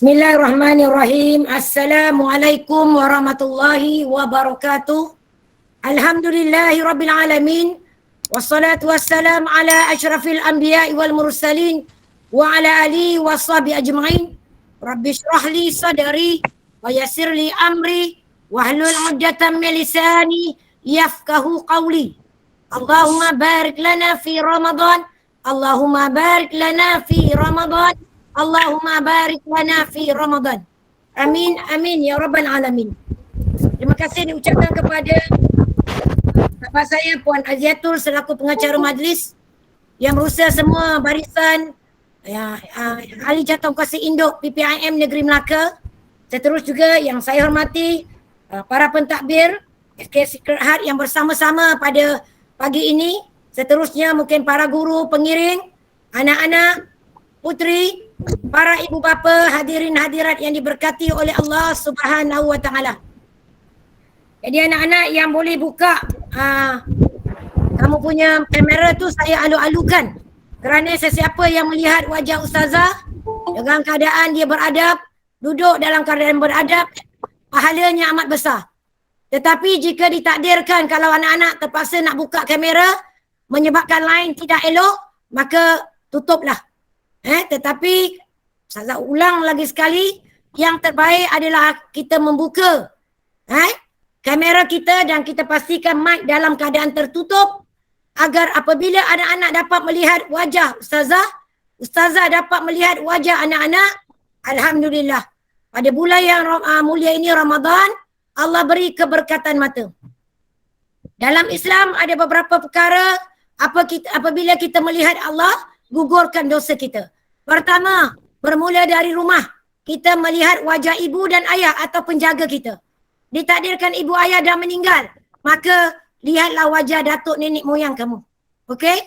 Bismillahirrahmanirrahim. Assalamualaikum warahmatullahi wabarakatuh. Alhamdulillahi rabbil alamin. Wassalatu wassalam ala asyrafil anbiya'i wal mursalin wa ala alihi wa sahbihi ajma'in. Rabbi syrah li sadri wa yassir li amri wahlul 'uqdatam min lisani yafqahu qawli. Allahumma barik lana fi Ramadan. Allahumma barik lana fi Ramadan. Allahumma barik lana fi Ramadan. Amin, amin ya rabbal alamin. Terima kasih diucapkan kepada bapa saya Puan Aziatul selaku pengacara majlis yang berusaha semua barisan ahli jawatankuasa induk PPIM Negeri Melaka. Seterus juga yang saya hormati para pentadbir Secret Heart yang bersama-sama pada pagi ini. Seterusnya mungkin para guru, pengiring, anak-anak, putri, para ibu bapa, hadirin hadirat yang diberkati oleh Allah Subhanahu wa taala. Jadi anak-anak yang boleh buka kamu punya kamera tu saya alu-alukan. Kerana sesiapa yang melihat wajah ustazah dengan keadaan dia beradab, duduk dalam keadaan beradab, pahalanya amat besar. Tetapi jika ditakdirkan kalau anak-anak terpaksa nak buka kamera menyebabkan lain tidak elok, maka tutuplah. Tetapi saya ulang lagi sekali, yang terbaik adalah kita membuka kamera kita dan kita pastikan mic dalam keadaan tertutup agar apabila anak-anak dapat melihat wajah ustazah dapat melihat wajah anak-anak. Alhamdulillah, pada bulan yang mulia ini Ramadan, Allah beri keberkatan mata. Dalam Islam ada beberapa perkara apabila kita melihat Allah gugurkan dosa kita. Pertama, bermula dari rumah. Kita melihat wajah ibu dan ayah atau penjaga kita. Ditakdirkan ibu ayah dah meninggal, maka lihatlah wajah datuk nenek moyang kamu. Okey?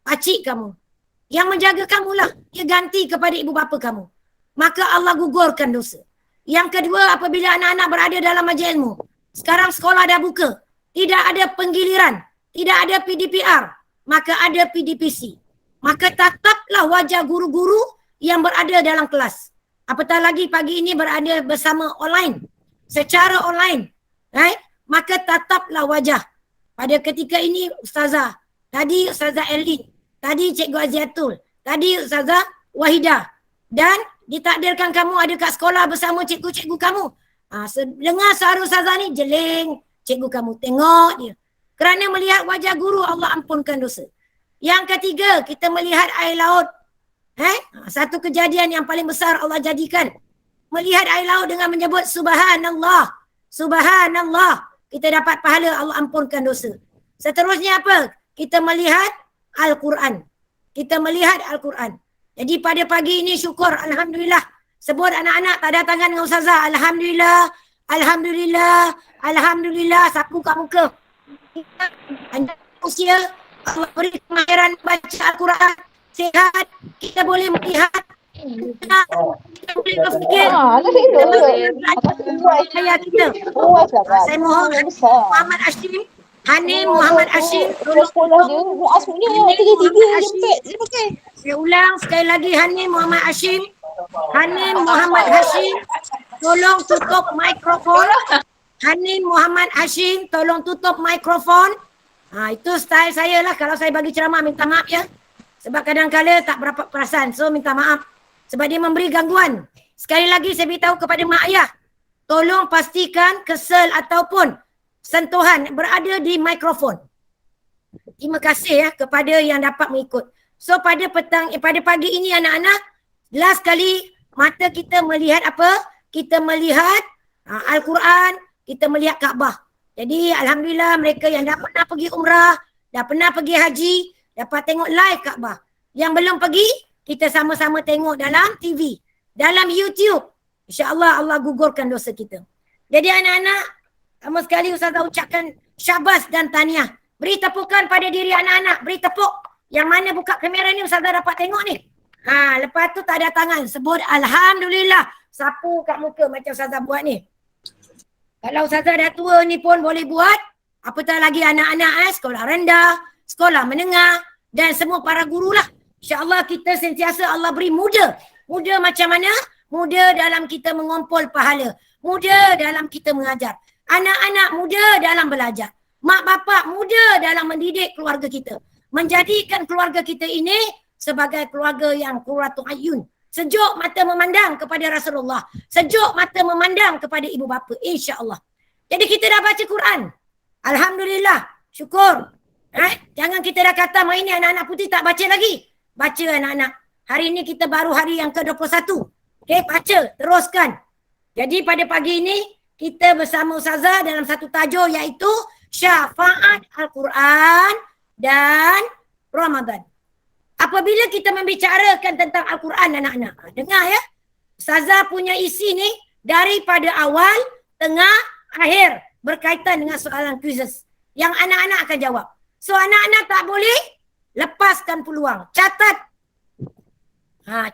Pakcik kamu. Yang menjaga kamulah. Dia ganti kepada ibu bapa kamu. Maka Allah gugurkan dosa. Yang kedua, apabila anak-anak berada dalam majlis ilmu. Sekarang sekolah dah buka. Tidak ada penggiliran. Tidak ada PDPR. Maka ada PDPC. Maka tataplah wajah guru-guru yang berada dalam kelas. Apatah lagi pagi ini berada bersama online. Secara online. Maka tataplah wajah. Pada ketika ini Ustazah. Tadi Ustazah Elin. Tadi Cikgu Aziatul. Tadi Ustazah Wahidah. Dan ditakdirkan kamu ada kat sekolah bersama cikgu-cikgu kamu. Dengar suara Ustazah ni jeling. Cikgu kamu tengok dia. Kerana melihat wajah guru Allah ampunkan dosa. Yang ketiga, kita melihat air laut. Satu kejadian yang paling besar Allah jadikan. Melihat air laut dengan menyebut Subhanallah. Subhanallah. Kita dapat pahala, Allah ampunkan dosa. Seterusnya apa? Kita melihat Al-Quran. Kita melihat Al-Quran. Jadi pada pagi ini syukur, Alhamdulillah. Sebut anak-anak tak ada tangan dengan Ustazah. Alhamdulillah. Alhamdulillah. Alhamdulillah. Sapu kat muka. Anda usia Allah beri kemahiran baca Al-Quran, sihat, kita boleh melihat, kita boleh berfikir, kita boleh belajar kita. Saya mohon Muhammad Hashim, Hanim Muhammad Hashim, saya ulang sekali lagi, Hanim Muhammad Hashim, Hanim Muhammad Hashim, tolong tutup mikrofon. Hanim Muhammad Hashim, tolong tutup mikrofon. Itu style saya lah. Kalau saya bagi ceramah minta maaf ya. Sebab kadang-kadang tak berapa perasan. So minta maaf. Sebab dia memberi gangguan. Sekali lagi saya beritahu kepada mak ayah. Tolong pastikan kesel ataupun sentuhan berada di mikrofon. Terima kasih ya kepada yang dapat mengikut. So pada pagi ini anak-anak, last kali mata kita melihat apa? Kita melihat Al-Quran, kita melihat Kaabah. Jadi Alhamdulillah mereka yang dah pernah pergi umrah, dah pernah pergi haji, dapat tengok live Kaabah. Yang belum pergi, kita sama-sama tengok dalam TV, dalam YouTube. InsyaAllah Allah gugurkan dosa kita. Jadi anak-anak, sama sekali Ustazah ucapkan syabas dan tahniah. Beri tepukan pada diri anak-anak, beri tepuk. Yang mana buka kamera ni Ustazah dapat tengok ni. Lepas tu tak ada tangan, sebut Alhamdulillah. Sapu kat muka macam Ustazah buat ni. Kalau Ustazah dah tua ni pun boleh buat. Apatah lagi anak-anak sekolah rendah, sekolah menengah dan semua para guru lah. InsyaAllah kita sentiasa Allah beri muda. Muda macam mana? muda dalam kita mengumpul pahala, muda dalam kita mengajar, anak-anak muda dalam belajar, mak bapak muda dalam mendidik keluarga kita, menjadikan keluarga kita ini sebagai keluarga yang qurratul ayun, sejuk mata memandang kepada Rasulullah, sejuk mata memandang kepada ibu bapa, insya-Allah. Jadi kita dah baca Quran. Alhamdulillah, syukur. Jangan kita dah kata main ni anak-anak putih tak baca lagi. Baca anak-anak. Hari ini kita baru hari yang ke-21. Okey, baca, teruskan. Jadi pada pagi ini kita bersama Ustazah dalam satu tajuk iaitu syafaat Al-Quran dan Ramadan. Apabila kita membicarakan tentang Al-Quran anak-anak, dengar ya. Ustazah punya isi ni daripada awal, tengah, akhir berkaitan dengan soalan quizzes yang anak-anak akan jawab. So anak-anak tak boleh lepaskan peluang. Catat.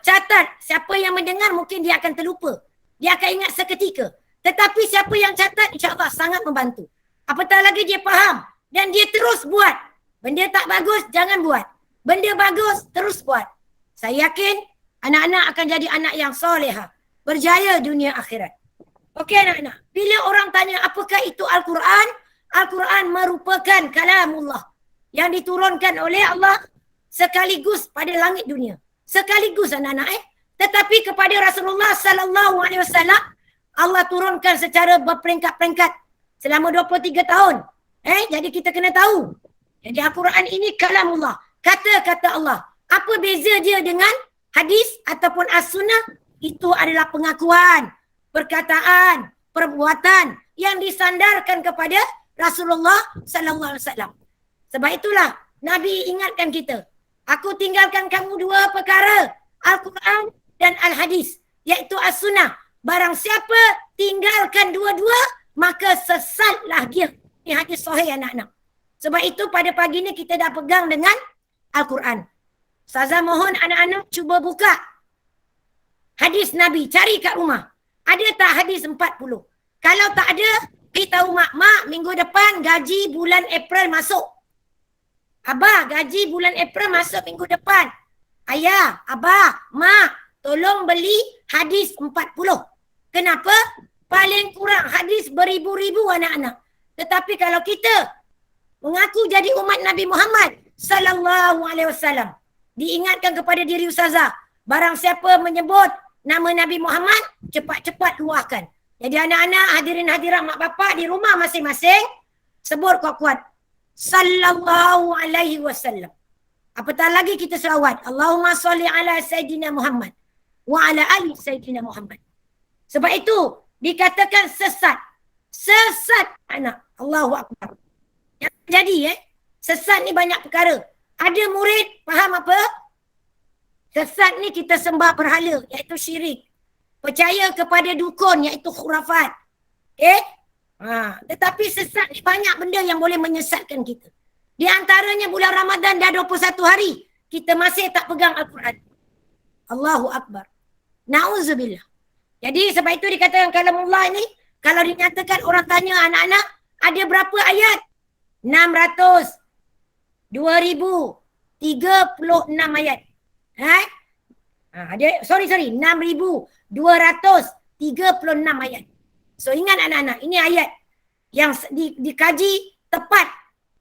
Catat. Siapa yang mendengar mungkin dia akan terlupa. Dia akan ingat seketika. Tetapi siapa yang catat insya-Allah sangat membantu. Apatah lagi dia faham dan dia terus buat. Benda tak bagus jangan buat. Benda bagus terus buat. Saya yakin anak-anak akan jadi anak yang solehah. Berjaya dunia akhirat. Okey anak-anak. Bila orang tanya apakah itu Al-Quran? Al-Quran merupakan kalamullah yang diturunkan oleh Allah sekaligus pada langit dunia. Sekaligus anak-anak Tetapi kepada Rasulullah sallallahu alaihi wasallam Allah turunkan secara berperingkat-peringkat selama 23 tahun. Jadi kita kena tahu. Jadi Al-Quran ini kalamullah, kata-kata Allah. Apa beza dia dengan hadis ataupun as-sunnah? Itu adalah pengakuan, perkataan, perbuatan yang disandarkan kepada Rasulullah sallallahu alaihi wasallam. Sebab itulah Nabi ingatkan kita, aku tinggalkan kamu dua perkara, Al-Quran dan Al-Hadis, iaitu as-sunnah. Barang siapa tinggalkan dua-dua, maka sesatlah dia. Ini hadis sahih anak-anak. Sebab itu pada pagi ni kita dah pegang dengan Al-Quran. Ustazah mohon anak-anak cuba buka hadis Nabi, cari kat rumah. Ada tak hadis 40? Kalau tak ada, beritahu mak, minggu depan gaji bulan April masuk. Abah, gaji bulan April masuk minggu depan. Ayah, abah, mak, tolong beli hadis 40. Kenapa? Paling kurang hadis beribu-ribu anak-anak. Tetapi kalau kita mengaku jadi umat Nabi Muhammad sallallahu alaihi wasallam, diingatkan kepada diri ustazah, barang siapa menyebut nama Nabi Muhammad, cepat-cepat luahkan. Jadi anak-anak, hadirin hadirat mak bapak di rumah masing-masing, sebut kuat-kuat sallallahu alaihi wasallam. Apatah lagi kita selawat, Allahumma salli ala Sayyidina Muhammad wa ala ali Sayyidina Muhammad. Sebab itu dikatakan sesat. Sesat anak. Allahu Akbar. Yang jadi sesat ni banyak perkara. Ada murid faham apa? Sesat ni kita sembah berhala, iaitu syirik. Percaya kepada dukun, iaitu khurafat. Tetapi sesat ni banyak benda yang boleh menyesatkan kita. Di antaranya bulan Ramadan dah 21 hari. Kita masih tak pegang Al-Quran. Allahu Akbar. Na'udzubillah. Jadi sebab itu dikatakan kalamullah ni, kalau dinyatakan orang tanya anak-anak, ada berapa ayat? 600. 2036 ayat. Sorry. 6,236 ayat. So ingat anak-anak, ini ayat yang dikaji tepat.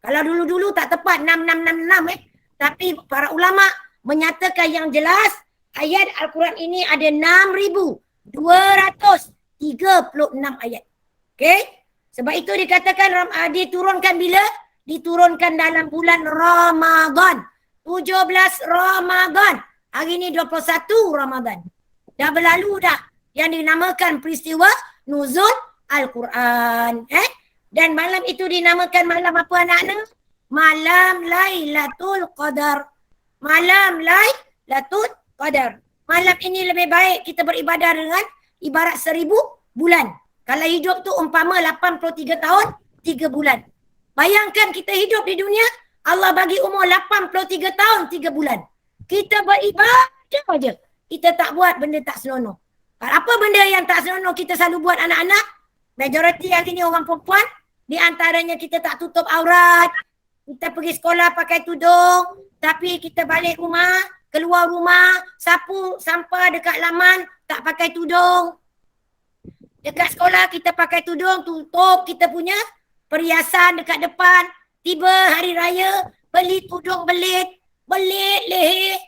Kalau dulu-dulu tak tepat 6666 tapi para ulama menyatakan yang jelas ayat Al-Quran ini ada 6,236 ayat. Okey? Sebab itu dikatakan diturunkan bila? Diturunkan dalam bulan Ramadan. 17 Ramadan. Hari ini 21 Ramadan. Dah berlalu dah yang dinamakan peristiwa nuzul Al-Quran. Dan malam itu dinamakan malam apa anak-anak? Malam Lailatul Qadar. Malam Lailatul Qadar. Malam ini lebih baik kita beribadah dengan ibarat 1000 bulan. Kalau hidup tu umpama 83 tahun, 3 bulan. Bayangkan kita hidup di dunia, Allah bagi umur 83 tahun, 3 bulan. Kita beribadah saja. Kita tak buat benda tak senonoh. Apa benda yang tak senonoh kita selalu buat anak-anak? Majoriti hari ni orang perempuan, di antaranya kita tak tutup aurat, kita pergi sekolah pakai tudung, tapi kita balik rumah, keluar rumah, sapu sampah dekat laman, tak pakai tudung. Dekat sekolah kita pakai tudung, tutup kita punya perhiasan dekat depan. Tiba hari raya, beli tudung belit leher.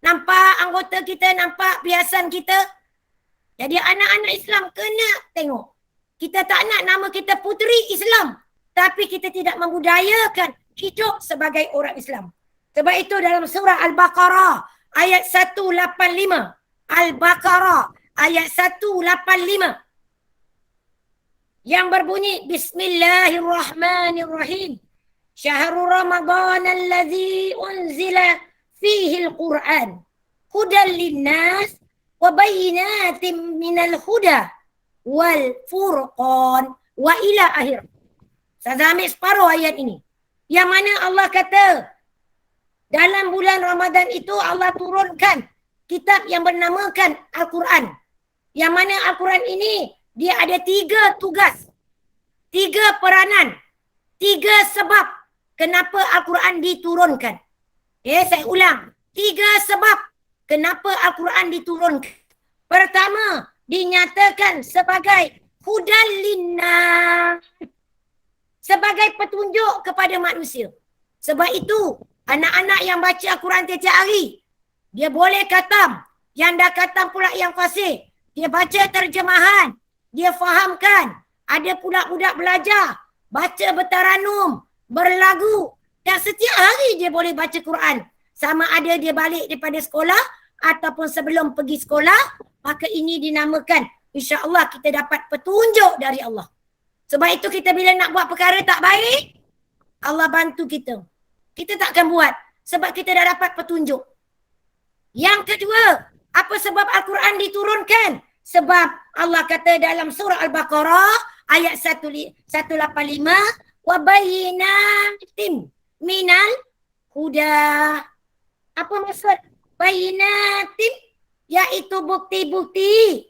Nampak anggota kita, nampak perhiasan kita. Jadi anak-anak Islam kena tengok. Kita tak nak nama kita puteri Islam. Tapi kita tidak membudayakan hidup sebagai orang Islam. Sebab itu dalam surah Al-Baqarah ayat 185. Al-Baqarah ayat 185. Yang berbunyi Bismillahirrahmanirrahim. Syahrul Ramadan allazi unzila fihi al-Quran. Hudan linnas wa bayyinatin minal huda wal furqan wa ila akhir. Saya ambil separuh ayat ini. Yang mana Allah kata dalam bulan Ramadan itu Allah turunkan kitab yang bernamakan Al-Quran. Yang mana Al-Quran ini dia ada 3 tugas, 3 peranan, 3 sebab kenapa Al-Quran diturunkan. Saya ulang. 3 sebab kenapa Al-Quran diturunkan. Pertama, dinyatakan sebagai hudan linnas, sebagai petunjuk kepada manusia. Sebab itu, anak-anak yang baca Al-Quran tiap hari, dia boleh khatam. Yang dah khatam pula yang fasih. Dia baca terjemahan. Dia fahamkan. Ada pula budak belajar. Baca bertaranum. Berlagu. Dan setiap hari dia boleh baca Quran. Sama ada dia balik daripada sekolah ataupun sebelum pergi sekolah. Maka ini dinamakan, insya-Allah kita dapat petunjuk dari Allah. Sebab itu kita bila nak buat perkara tak baik, Allah bantu kita. Kita takkan buat sebab kita dah dapat petunjuk. Yang kedua, apa sebab Al-Quran diturunkan? Sebab Allah kata dalam surah Al-Baqarah ayat 185, wa bayyinatin minal huda. Apa maksud bayyinatin? Iaitu bukti-bukti.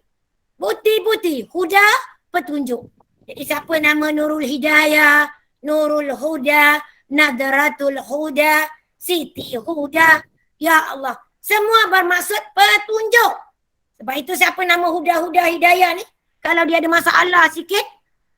Bukti-bukti. Huda, petunjuk. Jadi siapa nama Nurul Hidayah, Nurul Huda, Nadratul Huda, Siti Huda. Ya Allah. Semua bermaksud petunjuk. Sebab itu siapa nama Huda Hidayah ni, kalau dia ada masalah sikit,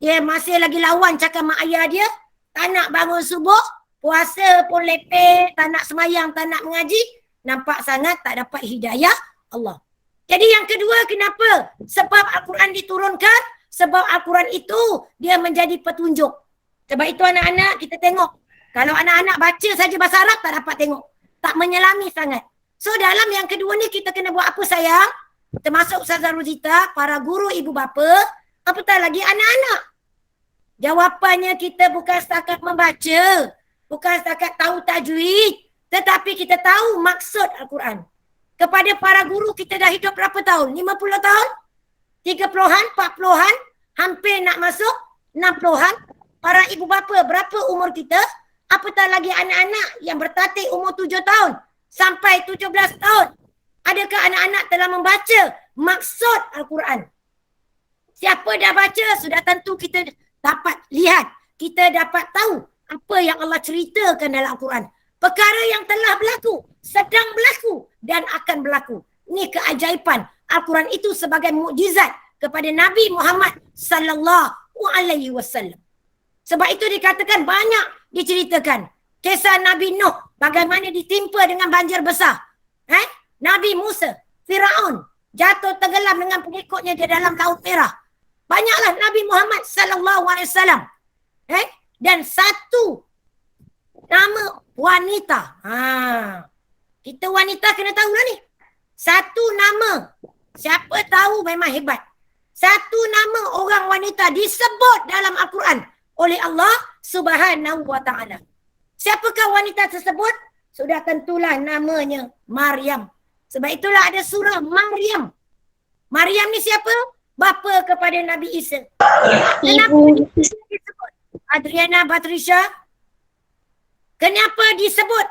dia masih lagi lawan cakap mak ayah dia, tak nak bangun subuh, puasa pun lepeh, tak nak semayang, tak nak mengaji, nampak sangat tak dapat hidayah Allah. Jadi yang kedua, kenapa? Sebab Al-Quran diturunkan, sebab Al-Quran itu dia menjadi petunjuk. Sebab itu anak-anak kita tengok. Kalau anak-anak baca saja bahasa Arab tak dapat tengok. Tak menyelami sangat. So dalam yang kedua ni kita kena buat apa sayang? Termasuk Ustazah Rozita, para guru ibu bapa, apatah lagi anak-anak. Jawapannya kita bukan setakat membaca, bukan setakat tahu tajwid, tetapi kita tahu maksud Al-Quran. Kepada para guru kita dah hidup berapa tahun? 50 tahun? 30-an, 40-an, hampir nak masuk 60-an. Para ibu bapa, berapa umur kita? Apatah lagi anak-anak yang bertatih umur 7 tahun sampai 17 tahun. Adakah anak-anak telah membaca maksud Al-Quran? Siapa dah baca, sudah tentu kita dapat lihat. Kita dapat tahu apa yang Allah ceritakan dalam Al-Quran. Perkara yang telah berlaku, sedang berlaku dan akan berlaku. Ini keajaiban Al-Quran itu sebagai mukjizat kepada Nabi Muhammad sallallahu alaihi wasallam. Sebab itu dikatakan banyak diceritakan. Kisah Nabi Nuh bagaimana ditimpa dengan banjir besar. Nabi Musa, Firaun jatuh tenggelam dengan pengikutnya di dalam Laut Merah. Banyaklah Nabi Muhammad sallallahu alaihi wasallam. Dan satu nama wanita. Kita wanita kena tahu lah ni. Satu nama. Siapa tahu memang hebat. Satu nama orang wanita disebut dalam Al-Quran oleh Allah Subhanahu wa ta'ala. Siapakah wanita tersebut? Sudah tentulah namanya Maryam. Sebab itulah ada surah Maryam. Maryam ni siapa? Bapa kepada Nabi Isa. Kenapa disebut? Adriana Batrisha. Kenapa disebut?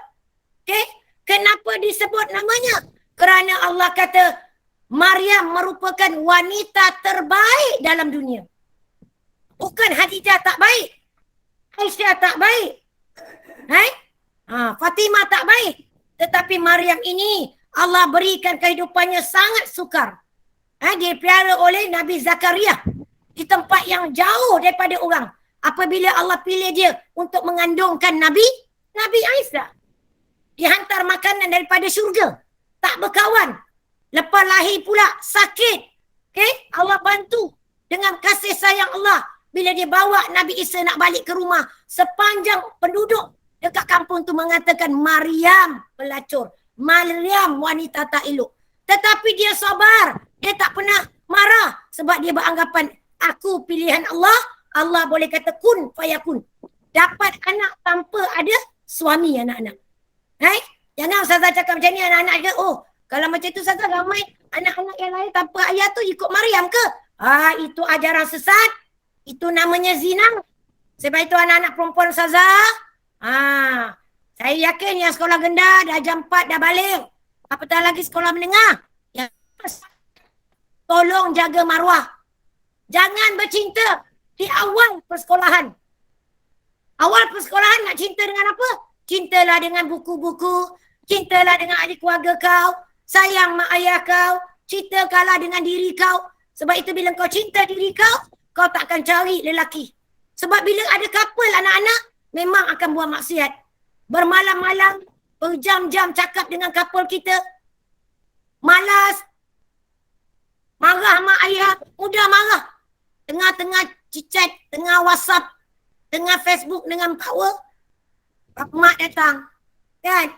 Kenapa disebut namanya? Kerana Allah kata Maryam merupakan wanita terbaik dalam dunia. Bukan Khadijah tak baik. Aisyah tak baik. Fatimah tak baik. Tetapi Maryam ini Allah berikan kehidupannya sangat sukar. Dipelihara oleh Nabi Zakaria di tempat yang jauh daripada orang. Apabila Allah pilih dia untuk mengandungkan Nabi Isa, dihantar makanan daripada syurga, tak berkawan. Lepas lahir pula sakit. Okay? Allah bantu dengan kasih sayang Allah. Bila dia bawa Nabi Isa nak balik ke rumah, sepanjang penduduk dekat kampung tu mengatakan Maryam pelacur, Maryam wanita tak elok. Tetapi dia sabar. Dia tak pernah marah sebab dia beranggapan aku pilihan Allah. Allah boleh kata kun fayakun. Dapat anak tanpa ada suami anak-anak. Jangan Ustazah cakap macam ni, anak-anak kata, oh kalau macam tu Ustazah ramai anak-anak yang lain tanpa ayah tu ikut Maryam ke? Itu ajaran sesat. Itu namanya zina. Sebab itu anak-anak perempuan Ustazah, saya yakin yang sekolah rendah dah jam 4 dah balik. Apatah lagi sekolah menengah. Ya, tolong jaga maruah. Jangan bercinta di awal persekolahan. Awal persekolahan nak cinta dengan apa? Cintalah dengan buku-buku. Cintalah dengan adik keluarga kau. Sayang mak ayah kau. Cintakanlah dengan diri kau. Sebab itu bila kau cinta diri kau, kau tak akan cari lelaki. Sebab bila ada couple anak-anak, memang akan buat maksiat. Bermalam-malam, berjam-jam cakap dengan couple kita. Malas. Marah mak ayah, mudah marah. Tengah-tengah chat, tengah WhatsApp, tengah Facebook dengan power. Mak datang. Kan?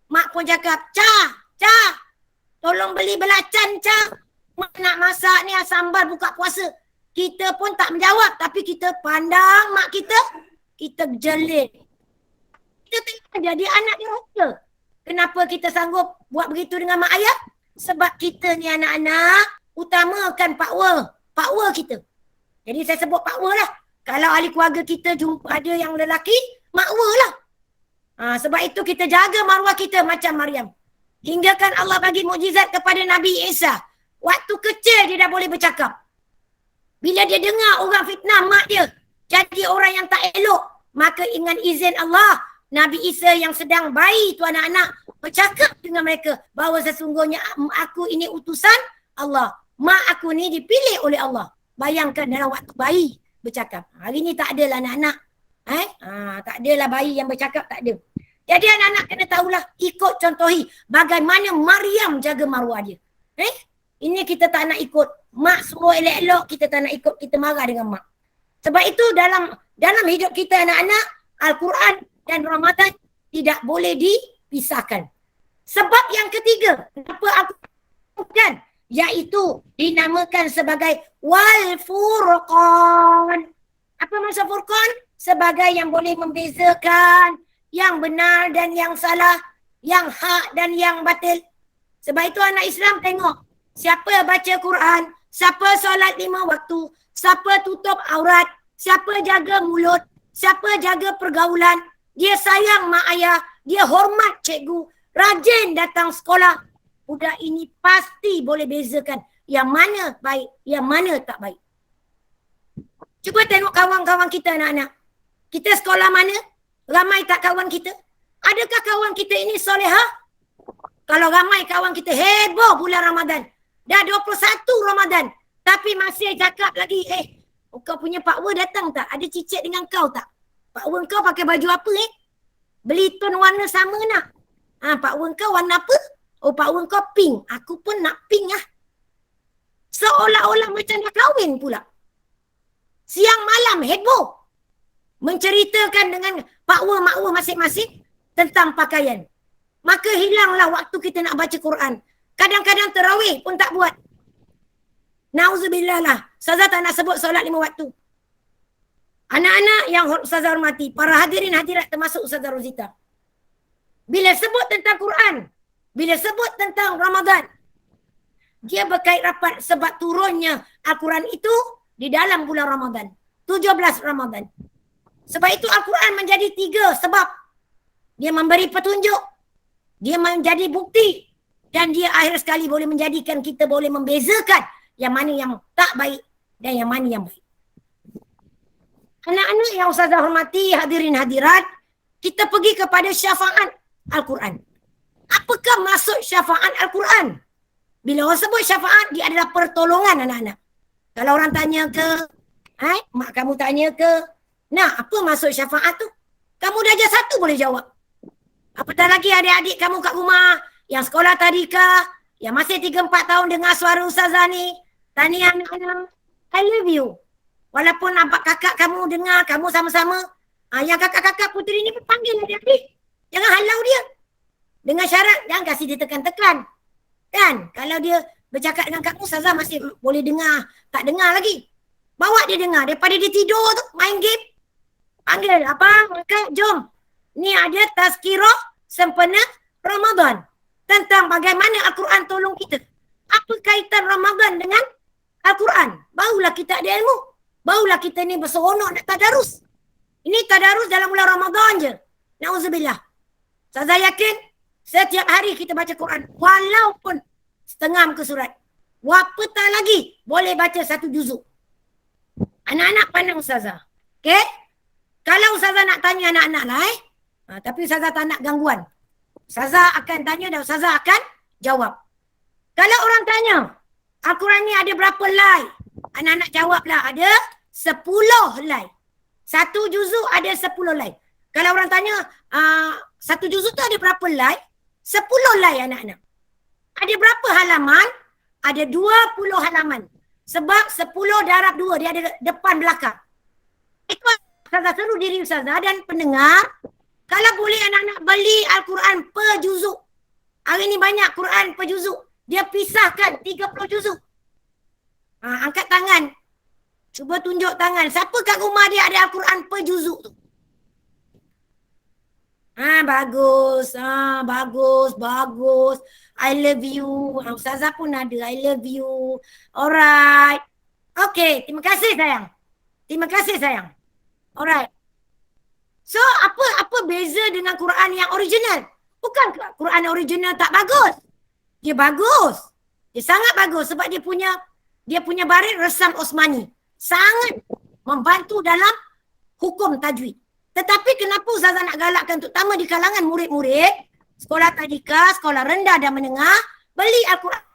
Mak pun cakap, Ca, tolong beli belacan, Ca. Mak nak masak ni sambal buka puasa. Kita pun tak menjawab, tapi kita pandang mak kita jelit. Kita tengok jadi anak diraka. Kenapa kita sanggup buat begitu dengan mak ayah? Sebab kita ni anak-anak utamakan power kita. Jadi saya sebut power lah. Kalau ahli keluarga kita jumpa ada yang lelaki, makwa lah. Sebab itu kita jaga maruah kita macam Maryam. Hingga kan Allah bagi mukjizat kepada Nabi Isa. Waktu kecil dia dah boleh bercakap. Bila dia dengar orang fitnah mak dia jadi orang yang tak elok, maka dengan izin Allah, Nabi Isa yang sedang bayi tu anak-anak bercakap dengan mereka bahawa sesungguhnya aku ini utusan Allah. Mak aku ni dipilih oleh Allah. Bayangkan dalam waktu bayi bercakap. Hari ni tak adalah anak-anak. Tak adalah bayi yang bercakap, tak ada. Jadi anak-anak kena tahulah, ikut contohi bagaimana Maryam jaga maruah dia. Ini kita tak nak ikut. Mak suruh elok-elok, kita tak nak ikut, kita marah dengan mak. Sebab itu dalam hidup kita anak-anak, Al-Quran dan Ramadan tidak boleh dipisahkan. Sebab yang ketiga, kenapa aku kan, iaitu dinamakan sebagai Wal Furqan. Apa maksud Furqan? Sebagai yang boleh membezakan yang benar dan yang salah, yang hak dan yang batil. Sebab itu anak Islam tengok, siapa baca Quran, siapa solat 5 waktu, siapa tutup aurat, siapa jaga mulut, siapa jaga pergaulan, dia sayang mak ayah, dia hormat cikgu, rajin datang sekolah. Budak ini pasti boleh bezakan yang mana baik, yang mana tak baik. Cuba tengok kawan-kawan kita anak-anak. Kita sekolah mana? Ramai tak kawan kita? Adakah kawan kita ini solehah? Kalau ramai kawan kita heboh bulan Ramadan. Dah 21 Ramadan. Tapi masih cakap lagi, kau punya Pak Wer datang tak? Ada cicit dengan kau tak? Pak Wer kau pakai baju apa Beli tone warna sama nak? Pak Wer kau warna apa? Oh, Pak Wer kau pink. Aku pun nak pink lah. Seolah-olah macam dah kahwin pula. Siang malam heboh. Menceritakan dengan Pak Wer, Mak Wer masing-masing tentang pakaian. Maka hilanglah waktu kita nak baca Quran. Kadang-kadang tarawih pun tak buat. Nauzubillah lah. Ustazah tak nak sebut solat 5 waktu. Anak-anak yang Ustazah hormati, para hadirin hadirat termasuk Ustazah Rozita. Bila sebut tentang Quran, bila sebut tentang Ramadan, dia berkait rapat sebab turunnya Al-Quran itu di dalam bulan Ramadan. 17 Ramadan. Sebab itu Al-Quran menjadi 3 sebab. Dia memberi petunjuk. Dia menjadi bukti. Dan dia akhir sekali boleh menjadikan kita boleh membezakan yang mana yang tak baik dan yang mana yang baik. Anak-anak yang Ustazah hormati, hadirin hadirat, kita pergi kepada syafaat Al-Quran. Apakah maksud syafaat Al-Quran? Bila orang sebut syafaat, dia adalah pertolongan anak-anak. Kalau orang tanya ke, mak kamu tanya ke, nah apa maksud syafaat tu? Kamu darjah 1 boleh jawab. Apatah lagi adik-adik kamu kat rumah, yang sekolah tadika, yang masih 3-4 tahun dengar suara ustazah ni, tanya anak-anak, I love you. Walaupun nampak kakak kamu dengar, kamu sama-sama, yang kakak-kakak puteri ni panggil adik-adik. Jangan halau dia. Dengan syarat, jangan kasih dia tekan-tekan. Kan? Kalau dia bercakap dengan kamu, ustazah masih boleh dengar, tak dengar lagi. Bawa dia dengar. Daripada dia tidur tu, main game. Panggil, abang, kakak, jom. Ni ada tazkirah sempena Ramadan. Tentang bagaimana Al-Quran tolong kita. Apa kaitan Ramadan dengan Al-Quran? Barulah kita ada ilmu. Barulah kita ni berseronok nak tadarus. Ini tadarus dalam bulan Ramadan je. Na'udzubillah. Saya yakin setiap hari kita baca Quran. Walaupun setengah muka surat. Apatah lagi boleh baca 1 juzuk. Anak-anak pandang ustazah. Okay? Kalau ustazah nak tanya anak-anak lah tapi ustazah tak nak gangguan. Ustazah akan tanya dan ustazah akan jawab. Kalau orang tanya, Al-Quran ni ada berapa lai? Anak-anak jawablah, ada 10 lai. 1 juzuk ada 10 lai. Kalau orang tanya, 1 juzuk tu ada berapa lai? 10 lai anak-anak. Ada berapa halaman? Ada 20 halaman. Sebab 10 darab 2, dia ada depan belakang. Ikut ustazah seru diri ustazah dan pendengar, kalau boleh anak-anak beli Al-Quran per juzuk. Hari ni banyak Quran per juzuk. Dia pisahkan 30 juzuk. Angkat tangan. Cuba tunjuk tangan. Siapa kat rumah dia ada Al-Quran per juzuk tu? Bagus. Bagus. I love you. Ustazah pun ada. I love you. Alright. Okay. Terima kasih sayang. Alright. So, apa beza dengan Quran yang original? Bukan Quran original tak bagus. Dia bagus. Dia sangat bagus sebab dia punya baris resam Osmani. Sangat membantu dalam hukum tajwid. Tetapi kenapa ustazah nak galakkan terutama di kalangan murid-murid sekolah tadika, sekolah rendah dan menengah, beli Al-Quran.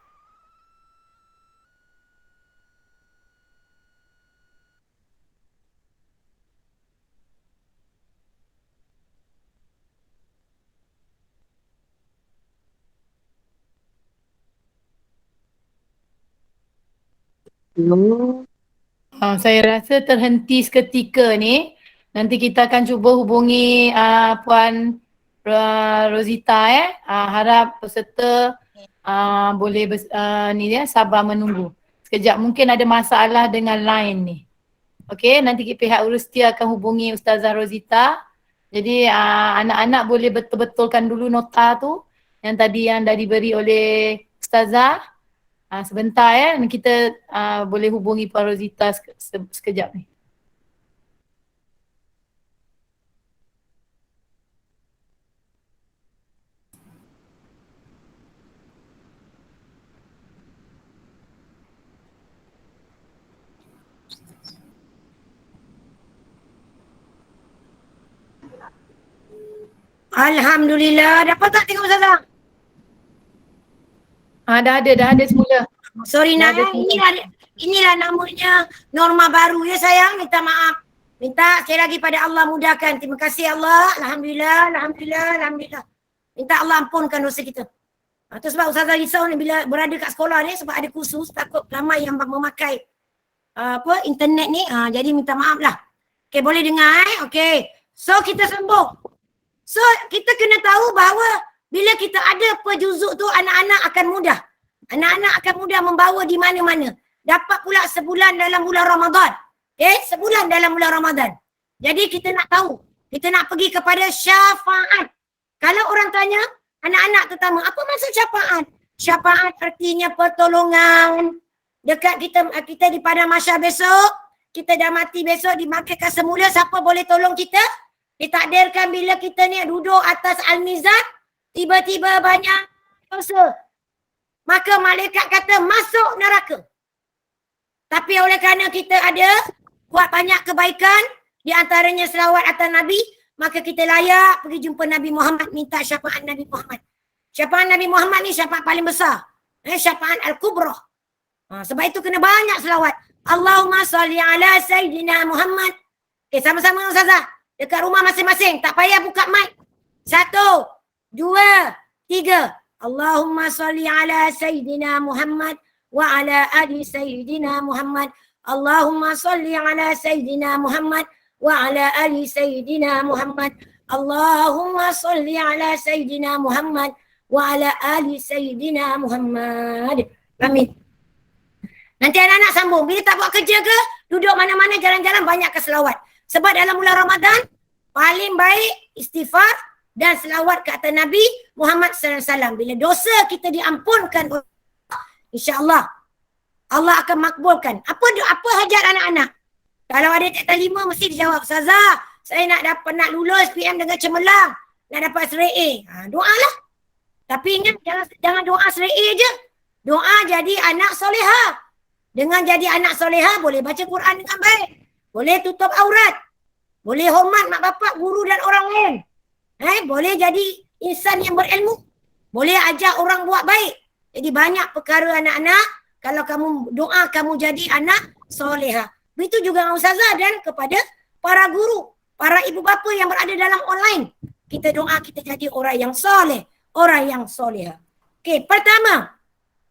Saya rasa terhenti seketika ni. Nanti kita akan cuba hubungi Puan Rosita harap peserta boleh sabar menunggu. Sekejap, mungkin ada masalah dengan line ni. Okey, nanti pihak Urustia akan hubungi Ustazah Rosita. Jadi anak-anak boleh betul-betulkan dulu nota tu yang tadi yang dah diberi oleh Ustazah. Sebentar kita boleh hubungi Puan Rosita sekejap ni. Alhamdulillah. Dapat tak tengok ustazah? Dah ada semula. Sorry nak inilah namanya norma baru ya sayang. Minta maaf. Minta sekali lagi pada Allah mudahkan. Terima kasih Allah. Alhamdulillah. Minta Allah ampunkan dosa kita. Itu sebab ustazah risau ni bila berada kat sekolah ni sebab ada kursus takut ramai yang memakai internet ni. Jadi minta maaf lah. Okay, boleh dengar Okay. So kita sambung. So kita kena tahu bahawa bila kita ada pejuzuk tu anak-anak akan mudah. Anak-anak akan mudah membawa di mana-mana. Dapat pula sebulan dalam bulan Ramadan. Sebulan dalam bulan Ramadan. Jadi kita nak tahu. Kita nak pergi kepada syafaat. Kalau orang tanya, anak-anak terutama, apa maksud syafaat? Syafaat artinya pertolongan. Dekat kita di padang mahsyar besok, kita dah mati besok, dimakaikan semula, siapa boleh tolong kita? Ditakdirkan bila kita ni duduk atas al-mizan, tiba-tiba banyak dosa. Maka malaikat kata masuk neraka. Tapi oleh kerana kita ada buat banyak kebaikan, di antaranya selawat atas Nabi, maka kita layak pergi jumpa Nabi Muhammad, minta syafaat Nabi Muhammad. Syafaat Nabi Muhammad ni syafaat paling besar. Syafaat Al-Kubra. Sebab itu kena banyak selawat. Allahumma salli ala Sayyidina Muhammad. Okay, sama-sama Ustazah. Dekat rumah masing-masing. Tak payah buka mic. 1, 2, 3. Allahumma salli ala Sayyidina Muhammad wa ala ali Sayyidina Muhammad. Allahumma salli ala Sayyidina Muhammad wa ala ali Sayyidina Muhammad. Allahumma salli ala Sayyidina Muhammad wa ala ali Sayyidina Muhammad. Amin. Nanti anak-anak sambung. Bila tak buat kerja ke, duduk mana-mana jalan-jalan banyak ke selawat. Sebab dalam bulan Ramadan, paling baik istighfar dan selawat ke atas Nabi Muhammad SAW. Bila dosa kita diampunkan, insya-Allah Allah akan makbulkan. Apa hajat anak-anak? Kalau ada tak terima mesti dijawab, Ustazah, saya nak lulus PM dengan cemerlang, nak dapat serai A. Doalah. Tapi ingat jangan doa serai A je. Doa jadi anak solehah. Dengan jadi anak solehah boleh baca Quran dengan baik. Boleh tutup aurat. Boleh hormat mak bapak, guru dan orang lain. Boleh jadi insan yang berilmu. Boleh ajak orang buat baik. Jadi banyak perkara anak-anak. Kalau kamu doa, kamu jadi anak solehah. Begitu juga dengan Ustazah dan kepada para guru, para ibu bapa yang berada dalam online. Kita doa kita jadi orang yang soleh, orang yang solehah. Okey, pertama,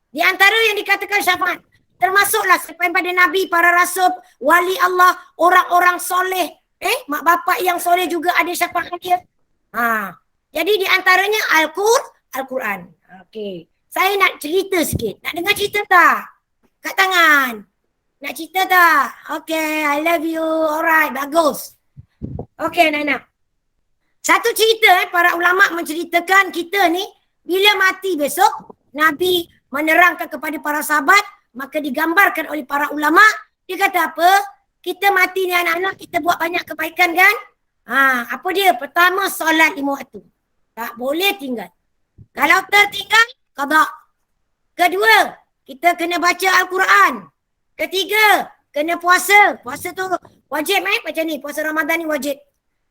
di antara yang dikatakan syafaat, termasuklah sampai pada Nabi, para rasul, wali Allah, orang-orang soleh. Mak bapak yang soleh juga ada syafaat dia. Jadi di antaranya Al-Quran. Okey. Saya nak cerita sikit. Nak dengar cerita tak? Kat tangan. Nak cerita tak? Okey, I love you. Alright, bagus. Okey, anak-anak. Satu cerita para ulama menceritakan kita ni, bila mati besok, Nabi menerangkan kepada para sahabat, maka digambarkan oleh para ulama, dia kata apa? Kita mati ni anak-anak, kita buat banyak kebaikan kan? Apa dia? Pertama, solat 5 waktu. Tak boleh tinggal. Kalau tertinggal, qada. Kedua, kita kena baca Al-Quran. Ketiga, kena puasa. Puasa tu wajib macam ni. Puasa Ramadan ni wajib.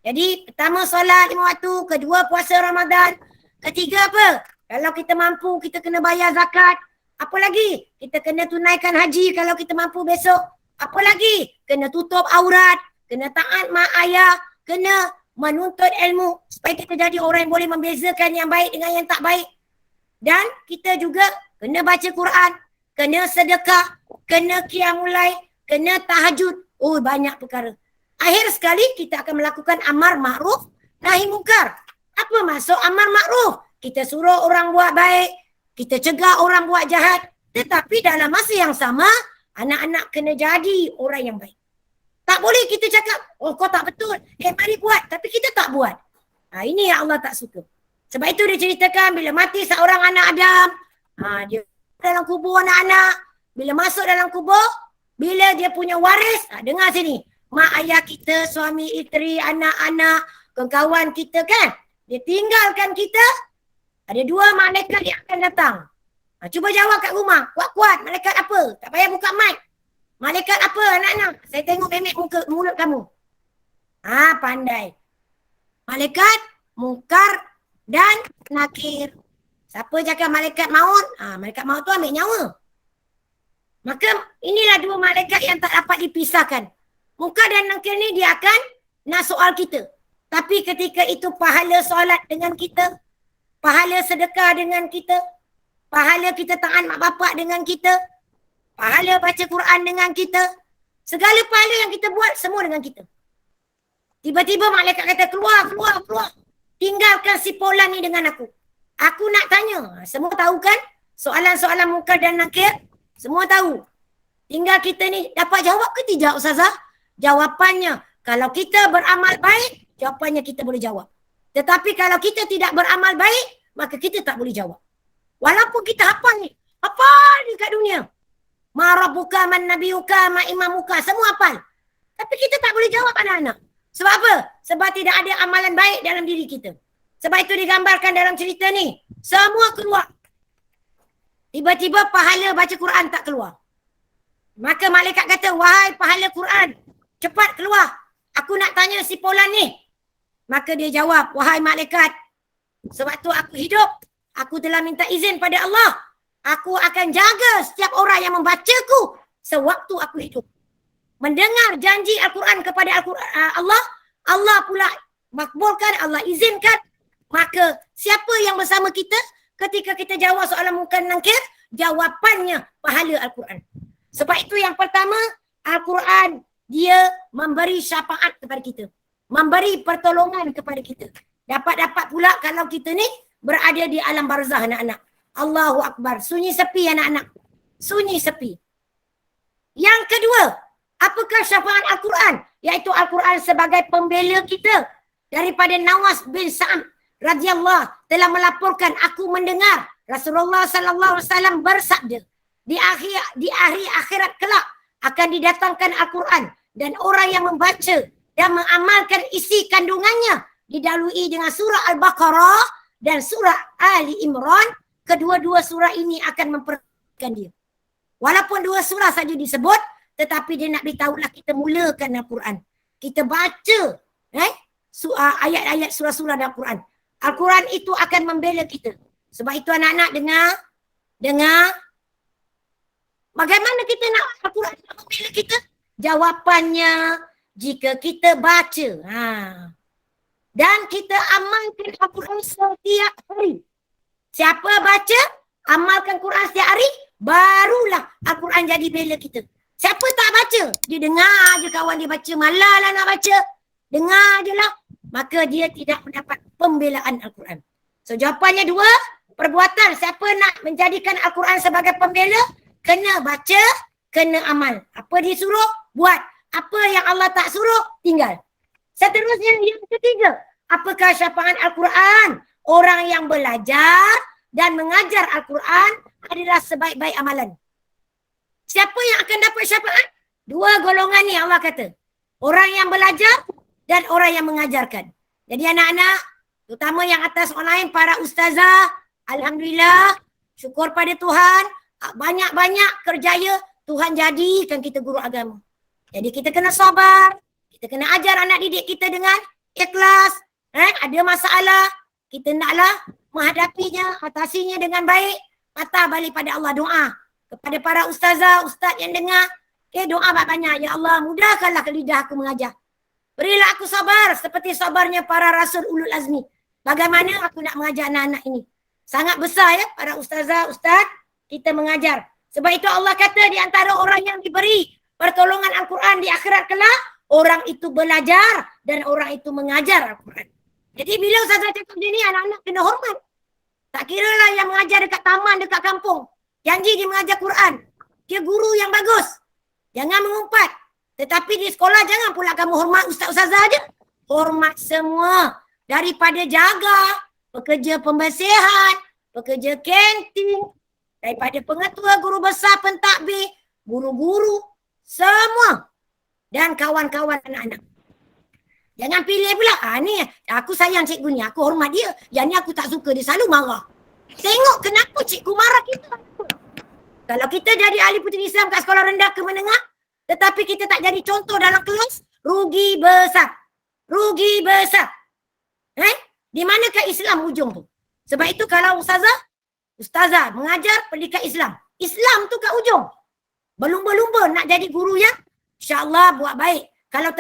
Jadi, pertama solat 5 waktu. Kedua, puasa Ramadan. Ketiga apa? Kalau kita mampu, kita kena bayar zakat. Apa lagi? Kita kena tunaikan haji kalau kita mampu besok. Apa lagi? Kena tutup aurat. Kena taat mak ayah. Kena menuntut ilmu. Supaya kita jadi orang yang boleh membezakan yang baik dengan yang tak baik. Dan kita juga kena baca Quran. Kena sedekah. Kena qiyamul lail. Kena tahajud. Banyak perkara. Akhir sekali kita akan melakukan amar ma'ruf nahi mungkar. Apa maksud amar ma'ruf? Kita suruh orang buat baik. Kita cegah orang buat jahat. Tetapi dalam masa yang sama, anak-anak kena jadi orang yang baik. Tak boleh kita cakap, kau tak betul. Mari buat. Tapi kita tak buat. Ini yang Allah tak suka. Sebab itu dia ceritakan bila mati seorang anak Adam. Dia dalam kubur anak-anak. Bila masuk dalam kubur, bila dia punya waris, dengar sini. Mak ayah kita, suami isteri, anak-anak, kawan-kawan kita kan. Dia tinggalkan kita. Ada 2 malaikat yang akan datang. Cuba jawab kat rumah. Kuat-kuat. Malaikat apa? Tak payah buka mic. Malaikat apa anak-anak? Saya tengok memek mulut kamu. Pandai. Malaikat, mungkar dan nakir. Siapa cakap malaikat maut? Malaikat maut tu ambil nyawa. Maka inilah 2 malaikat yang tak dapat dipisahkan. Mungkar dan nakir ni dia akan nak soal kita. Tapi ketika itu pahala solat dengan kita, pahala sedekah dengan kita, pahala kita taat mak bapak dengan kita, pahala baca Quran dengan kita, segala pahala yang kita buat semua dengan kita. Tiba-tiba malaikat kata keluar. Tinggalkan si Polan ni dengan aku. Aku nak tanya. Semua tahu kan? Soalan-soalan mungkar dan nakir. Semua tahu. Tinggal kita ni dapat jawab ke tidak Ustazah? Jawapannya, kalau kita beramal baik, jawapannya kita boleh jawab. Tetapi kalau kita tidak beramal baik, maka kita tak boleh jawab. Walaupun kita hafal ni kat dunia. Ma rabbuka, man nabiyuka, ma imamuka, semua hafal. Tapi kita tak boleh jawab anak-anak. Sebab apa? Sebab tidak ada amalan baik dalam diri kita. Sebab itu digambarkan dalam cerita ni. Semua keluar. Tiba-tiba pahala baca Quran tak keluar. Maka malaikat kata, wahai pahala Quran, cepat keluar. Aku nak tanya si Polan ni. Maka dia jawab, wahai malaikat, sebab tu aku hidup. Aku telah minta izin pada Allah. Aku akan jaga setiap orang yang membacaku sewaktu aku hidup. Mendengar janji Al-Quran kepada Allah, Allah pula makbulkan, Allah izinkan. Maka siapa yang bersama kita ketika kita jawab soalan Munkar Nakir, jawapannya pahala Al-Quran. Sebab itu yang pertama, Al-Quran dia memberi syafaat kepada kita. Memberi pertolongan kepada kita. Dapat pula kalau kita ni berada di alam barzah anak-anak. Allahu Akbar. Sunyi sepi anak-anak. Sunyi sepi. Yang kedua, apakah syafaat Al-Quran? Iaitu Al-Quran sebagai pembela kita. Daripada Nawas bin Sa'am radhiyallahu telah melaporkan, aku mendengar Rasulullah sallallahu alaihi wasallam bersabda, di akhir akhirat kelak akan didatangkan Al-Quran dan orang yang membaca dan mengamalkan isi kandungannya didahului dengan surah Al-Baqarah dan surah Ali Imran. Kedua-dua surah ini akan memperhatikan dia. Walaupun dua surah saja disebut, tetapi dia nak beritahulah kita mulakan Al-Quran. Kita baca ayat-ayat surah-surah dalam Al-Quran. Al-Quran itu akan membela kita. Sebab itu anak-anak dengar. Bagaimana kita nak Al-Quran membela kita? Jawapannya, jika kita baca. Dan kita amalkan Al-Quran setiap hari. Siapa baca, amalkan Quran setiap hari, barulah Al-Quran jadi bela kita. Siapa tak baca, dia dengar je kawan dia baca, malah lah nak baca. Dengar je lah. Maka dia tidak mendapat pembelaan Al-Quran. So jawapannya dua, perbuatan. Siapa nak menjadikan Al-Quran sebagai pembela, kena baca, kena amal. Apa disuruh, buat. Apa yang Allah tak suruh, tinggal. Seterusnya yang ketiga, apakah syafaat Al-Quran? Orang yang belajar dan mengajar Al-Quran adalah sebaik-baik amalan. Siapa yang akan dapat syafaat? Dua golongan ni Allah kata. Orang yang belajar dan orang yang mengajarkan. Jadi anak-anak, terutama yang atas online, para ustazah, alhamdulillah, syukur pada Tuhan, banyak-banyak kerjaya Tuhan jadikan kita guru agama. Jadi kita kena sabar, kita kena ajar anak didik kita dengan ikhlas. Ada masalah, kita naklah menghadapinya, atasinya dengan baik, patah balik pada Allah, doa. Kepada para ustazah, ustaz yang dengar, doa banyak-banyak. Ya Allah, mudahkanlah ke lidah aku mengajar. Berilah aku sabar seperti sabarnya para rasul ulul azmi. Bagaimana aku nak mengajar anak-anak ini? Sangat besar ya para ustazah, ustaz, kita mengajar. Sebab itu Allah kata di antara orang yang diberi pertolongan Al-Quran di akhirat kelak, orang itu belajar dan orang itu mengajar Al-Quran. Jadi bila ustazah cakap dia ni, anak-anak kena hormat. Tak kira lah yang mengajar dekat taman, dekat kampung. Janji dia mengajar Quran. Dia guru yang bagus. Jangan mengumpat. Tetapi di sekolah jangan pula kamu hormat ustaz-ustazah je. Hormat semua. Daripada jaga, pekerja pembersihan, pekerja kantin, daripada pengetua, guru besar, pentadbir, guru-guru, semua. Dan kawan-kawan anak-anak. Jangan pilih pula, ni aku sayang cikgu ni, aku hormat dia. Yang ni aku tak suka, dia selalu marah. Tengok kenapa cikgu marah kita. Kalau kita jadi ahli puteri Islam kat sekolah rendah ke menengah, tetapi kita tak jadi contoh dalam kelas, rugi besar. Rugi besar. Di manakah Islam ujung tu? Sebab itu kalau ustazah mengajar pendidikan Islam. Islam tu kat ujung. Berlumba-lumba nak jadi guru yang insya-Allah buat baik. Kalau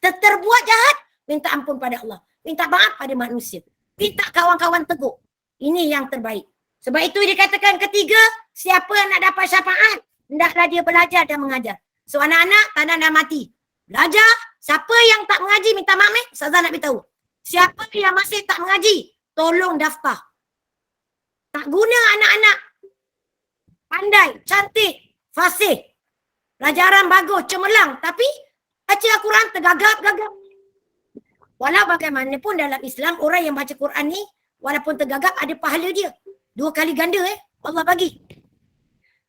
terbuat jahat, minta ampun pada Allah. Minta maaf pada manusia. Minta kawan-kawan tegur. Ini yang terbaik. Sebab itu dikatakan ketiga, siapa yang nak dapat syafaat, hendaklah dia belajar dan mengajar. So anak-anak, tanah dah mati. Belajar, siapa yang tak mengaji, minta maaf Ustazah nak beritahu. Siapa yang masih tak mengaji, tolong daftar. Tak guna anak-anak pandai, cantik, fasih, pelajaran bagus, cemerlang. Tapi baca Al-Quran tergagap-gagap. Walau bagaimanapun dalam Islam, orang yang baca Quran ni, walaupun tergagap, ada pahala dia. 2 kali ganda Allah bagi.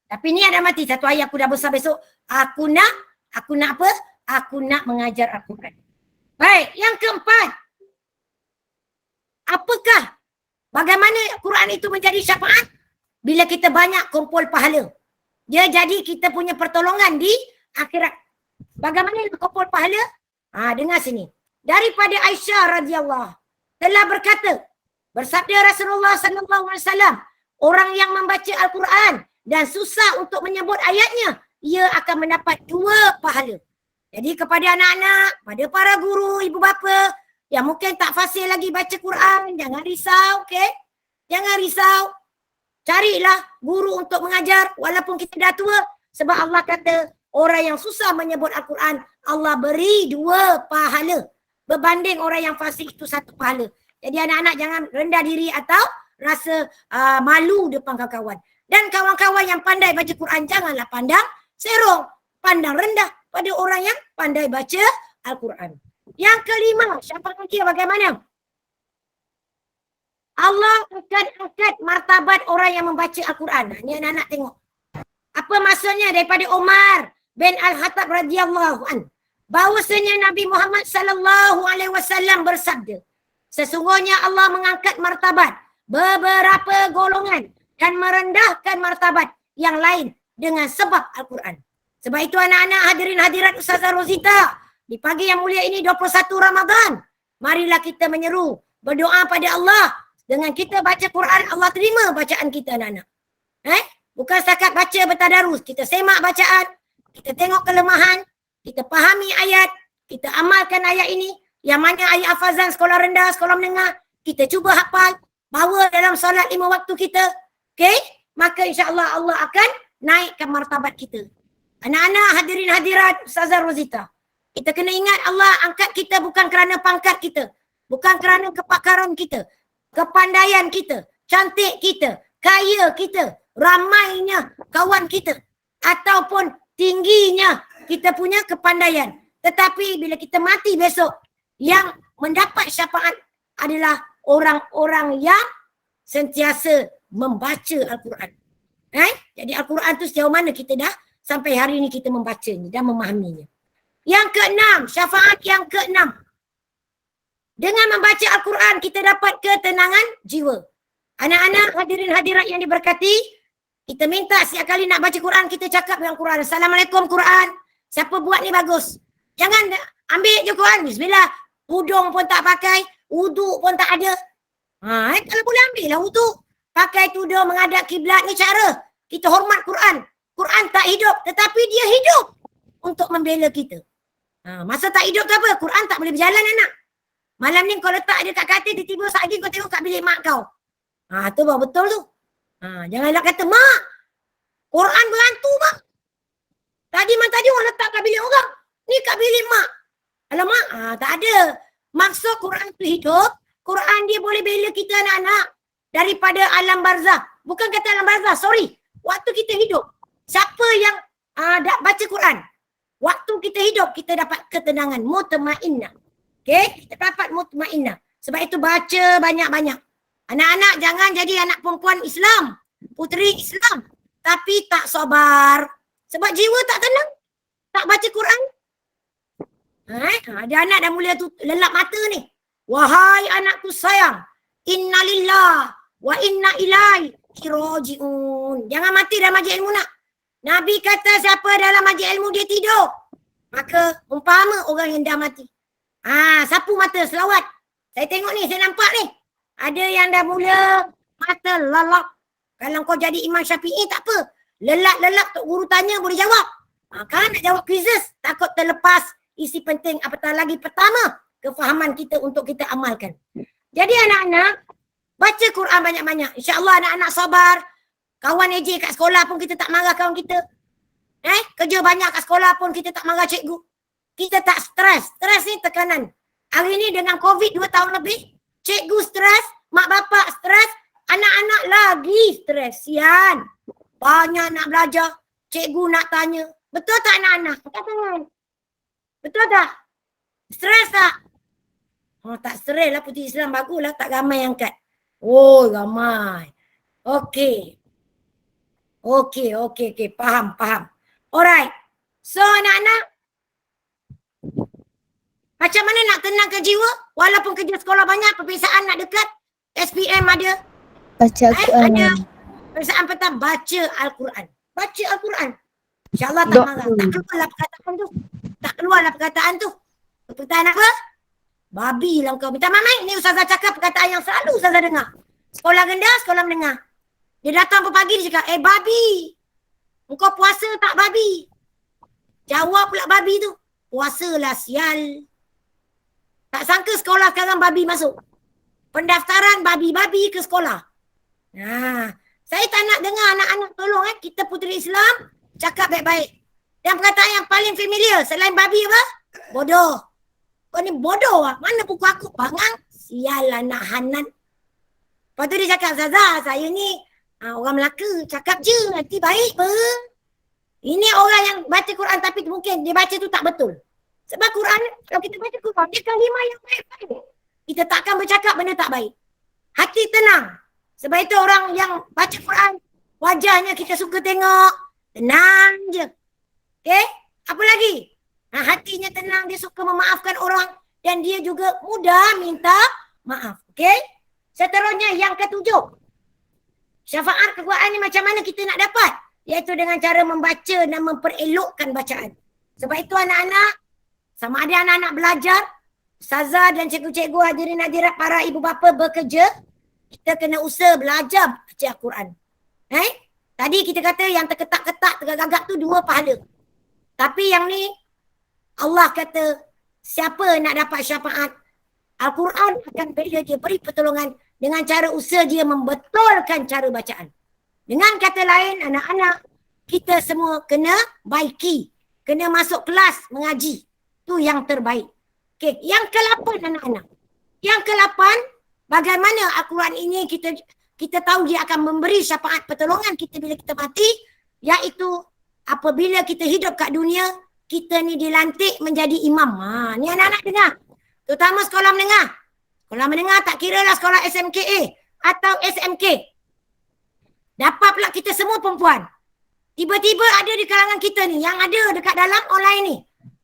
Tapi ni ada mati. Satu hari aku dah besar besok. Aku nak apa? Aku nak mengajar Al-Quran. Baik, yang keempat. Apakah? Bagaimana Quran itu menjadi syafaat? Bila kita banyak kumpul pahala. Dia jadi kita punya pertolongan di akhirat. Bagaimana kumpul pahala? Dengar sini. Daripada Aisyah radhiyallahu telah berkata Bersabda Rasulullah sallallahu alaihi wasallam, orang yang membaca Al-Quran dan susah untuk menyebut ayatnya, ia akan mendapat 2 pahala. Jadi kepada anak-anak, pada para guru, ibu bapa yang mungkin tak fasih lagi baca Quran, jangan risau, okey? Jangan risau. Carilah guru untuk mengajar walaupun kita dah tua, sebab Allah kata orang yang susah menyebut Al-Quran, Allah beri 2 pahala berbanding orang yang fasih itu 1 pahala. Jadi anak-anak jangan rendah diri atau rasa malu depan kawan-kawan. Dan kawan-kawan yang pandai baca Quran janganlah pandang serong, pandang rendah pada orang yang pandai baca Al-Quran. Yang kelima, syafaat kira bagaimana? Allah akan angkat martabat orang yang membaca Al-Quran. Ni anak-anak tengok. Apa maksudnya daripada Umar bin Al-Khattab radhiyallahu an, bahawasanya Nabi Muhammad sallallahu alaihi wasallam bersabda, sesungguhnya Allah mengangkat martabat beberapa golongan dan merendahkan martabat yang lain dengan sebab Al-Quran. Sebab itu anak-anak hadirin hadirat Ustazah Rozita, di pagi yang mulia ini 21 Ramadan, marilah kita menyeru, berdoa pada Allah. Dengan kita baca Quran, Allah terima bacaan kita anak-anak. Bukan setakat baca bertadarus, kita semak bacaan, kita tengok kelemahan, kita fahami ayat, kita amalkan ayat ini. Yang mana ayat hafazan sekolah rendah, sekolah menengah, kita cuba hafal, bawa dalam solat 5 waktu kita. Okey? Maka insya-Allah Allah akan naikkan martabat kita. Anak-anak hadirin hadirat Ustazah Rozita, kita kena ingat Allah angkat kita bukan kerana pangkat kita, bukan kerana kepakaran kita, kepandaian kita, cantik kita, kaya kita, ramainya kawan kita, ataupun tingginya kita punya kepandaian. Tetapi bila kita mati besok, yang mendapat syafaat adalah orang-orang yang sentiasa membaca Al-Quran. Jadi Al-Quran tu sejauh mana kita dah sampai hari ini kita membacanya dan memahaminya. Yang keenam, syafaat yang keenam. Dengan membaca Al-Quran kita dapat ketenangan jiwa. Anak-anak hadirin hadirat yang diberkati, kita minta setiap kali nak baca Quran kita cakap dengan Quran. Assalamualaikum Quran. Siapa buat ni bagus. Jangan ambil je Quran. Bismillah. Udung pun tak pakai. Wuduk pun tak ada. Kalau boleh ambil lah wuduk. Pakai tudung menghadap kiblat ni cara. Kita hormat Quran. Quran tak hidup tetapi dia hidup untuk membela kita. Masa tak hidup tu apa? Quran tak boleh berjalan anak. Malam ni kau letak dia kat katil, tiba-tiba saat lagi kau tengok kat bilik mak kau. Tu baru betul tu. Janganlah kata, mak, Quran berhantu mak. Tadi orang letak kat bilik orang. Ni kat bilik mak. Alamak, tak ada. Maksud Quran tu hidup, Quran dia boleh bela kita anak-anak daripada alam barzah. Bukan kata alam barzah, sorry. Waktu kita hidup. Siapa yang baca Quran? Waktu kita hidup, kita dapat ketenangan. Mutmainnah. Okay? Kita dapat mutmainnah. Sebab itu baca banyak-banyak. Anak-anak jangan jadi anak perempuan Islam. Puteri Islam. Tapi tak sabar. Sebab jiwa tak tenang. Tak baca Quran. Ada anak dah mula tu lelap mata ni. Wahai anakku sayang. Inna lillah wa inna ilaihi raji'un. Jangan mati dalam majlis ilmu nak. Nabi kata siapa dalam majlis ilmu dia tidur, maka umpama orang yang dah mati. Sapu mata selawat. Saya tengok ni, saya nampak ni. Ada yang dah mula mata lelap. Kalau kau jadi Imam Syafi'i tak apa. Lelap-lelap Tok Guru tanya boleh jawab. Kan nak jawab quizzes, takut terlepas isi penting apatah lagi pertama kefahaman kita untuk kita amalkan. Jadi anak-anak, baca Quran banyak-banyak. InsyaAllah anak-anak sabar. Kawan ejek kat sekolah pun kita tak marah kawan kita. Kerja banyak kat sekolah pun kita tak marah cikgu. Kita tak stres. Stres ni tekanan. Hari ni dengan COVID 2 tahun lebih, cikgu stres, mak bapak stres, anak-anak lagi stres. Sian. Banyak nak belajar, cikgu nak tanya. Betul tak anak-anak? Betul tak? Stres tak? Tak stres lah putih Islam, baguslah tak ramai yang angkat. Oh, ramai. Okey. Faham. Alright. So anak-anak, macam mana nak tenangkan jiwa? Walaupun kerja sekolah banyak, peperiksaan nak dekat, SPM ada. Baca Al-Quran. Ada peperiksaan petang, baca Al-Quran. Baca Al-Quran. InsyaAllah tak marah. Tak keluarlah perkataan tu. Perkataan apa? Babi lah kau. Minta maaf, ni Ustazah cakap perkataan yang selalu Ustazah dengar. Sekolah rendah, sekolah menengah. Dia datang pagi dia cakap, babi. Engkau puasa tak babi? Jawab pula babi tu. Puasalah sial. Tak sangka sekolah sekarang babi masuk. Pendaftaran babi-babi ke sekolah. Saya tak nak dengar anak-anak tolong kita puteri Islam cakap baik-baik. Dan perkataan yang paling familiar selain babi apa? Bodoh. Kau ni bodoh lah. Mana buku aku? Bangang. Sial anak Hanan. Lepas tu dia cakap, Zaza, saya ni orang Melaka. Cakap je, nanti baik apa? Ini orang yang baca Quran tapi mungkin dia baca tu tak betul. Sebab Quran, kalau kita baca Quran, dia kalimah yang baik-baik. Kita takkan bercakap benda tak baik. Hati tenang. Sebab itu orang yang baca Quran, wajahnya kita suka tengok. Tenang je. Okay? Apa lagi? Hatinya tenang, dia suka memaafkan orang. Dan dia juga mudah minta maaf. Okay? Seterusnya yang ketujuh. Syafaat kekuatan ni macam mana kita nak dapat? Iaitu dengan cara membaca dan memperelokkan bacaan. Sebab itu anak-anak, sama ada anak-anak belajar, ustazah dan cikgu-cikgu hadirin hadirat para ibu bapa bekerja, kita kena usaha belajar baca Al-Quran. Tadi kita kata yang terketak-ketak, tegak-gagak tu 2 pahala. Tapi yang ni, Allah kata, siapa nak dapat syafaat, Al-Quran akan bila dia beri pertolongan dengan cara usaha dia membetulkan cara bacaan. Dengan kata lain, anak-anak, kita semua kena baiki. Kena masuk kelas mengaji. Tu yang terbaik. Okay. Yang ke-8 anak-anak. Yang ke-8, bagaimana Al-Quran ini kita tahu dia akan memberi syafaat pertolongan kita bila kita mati. Iaitu apabila kita hidup kat dunia, kita ni dilantik menjadi imam. Ni anak-anak dengar. Terutama sekolah menengah. Sekolah menengah tak kira lah sekolah SMKA atau SMK. Dapat pula kita semua perempuan. Tiba-tiba ada di kalangan kita ni yang ada dekat dalam online ni.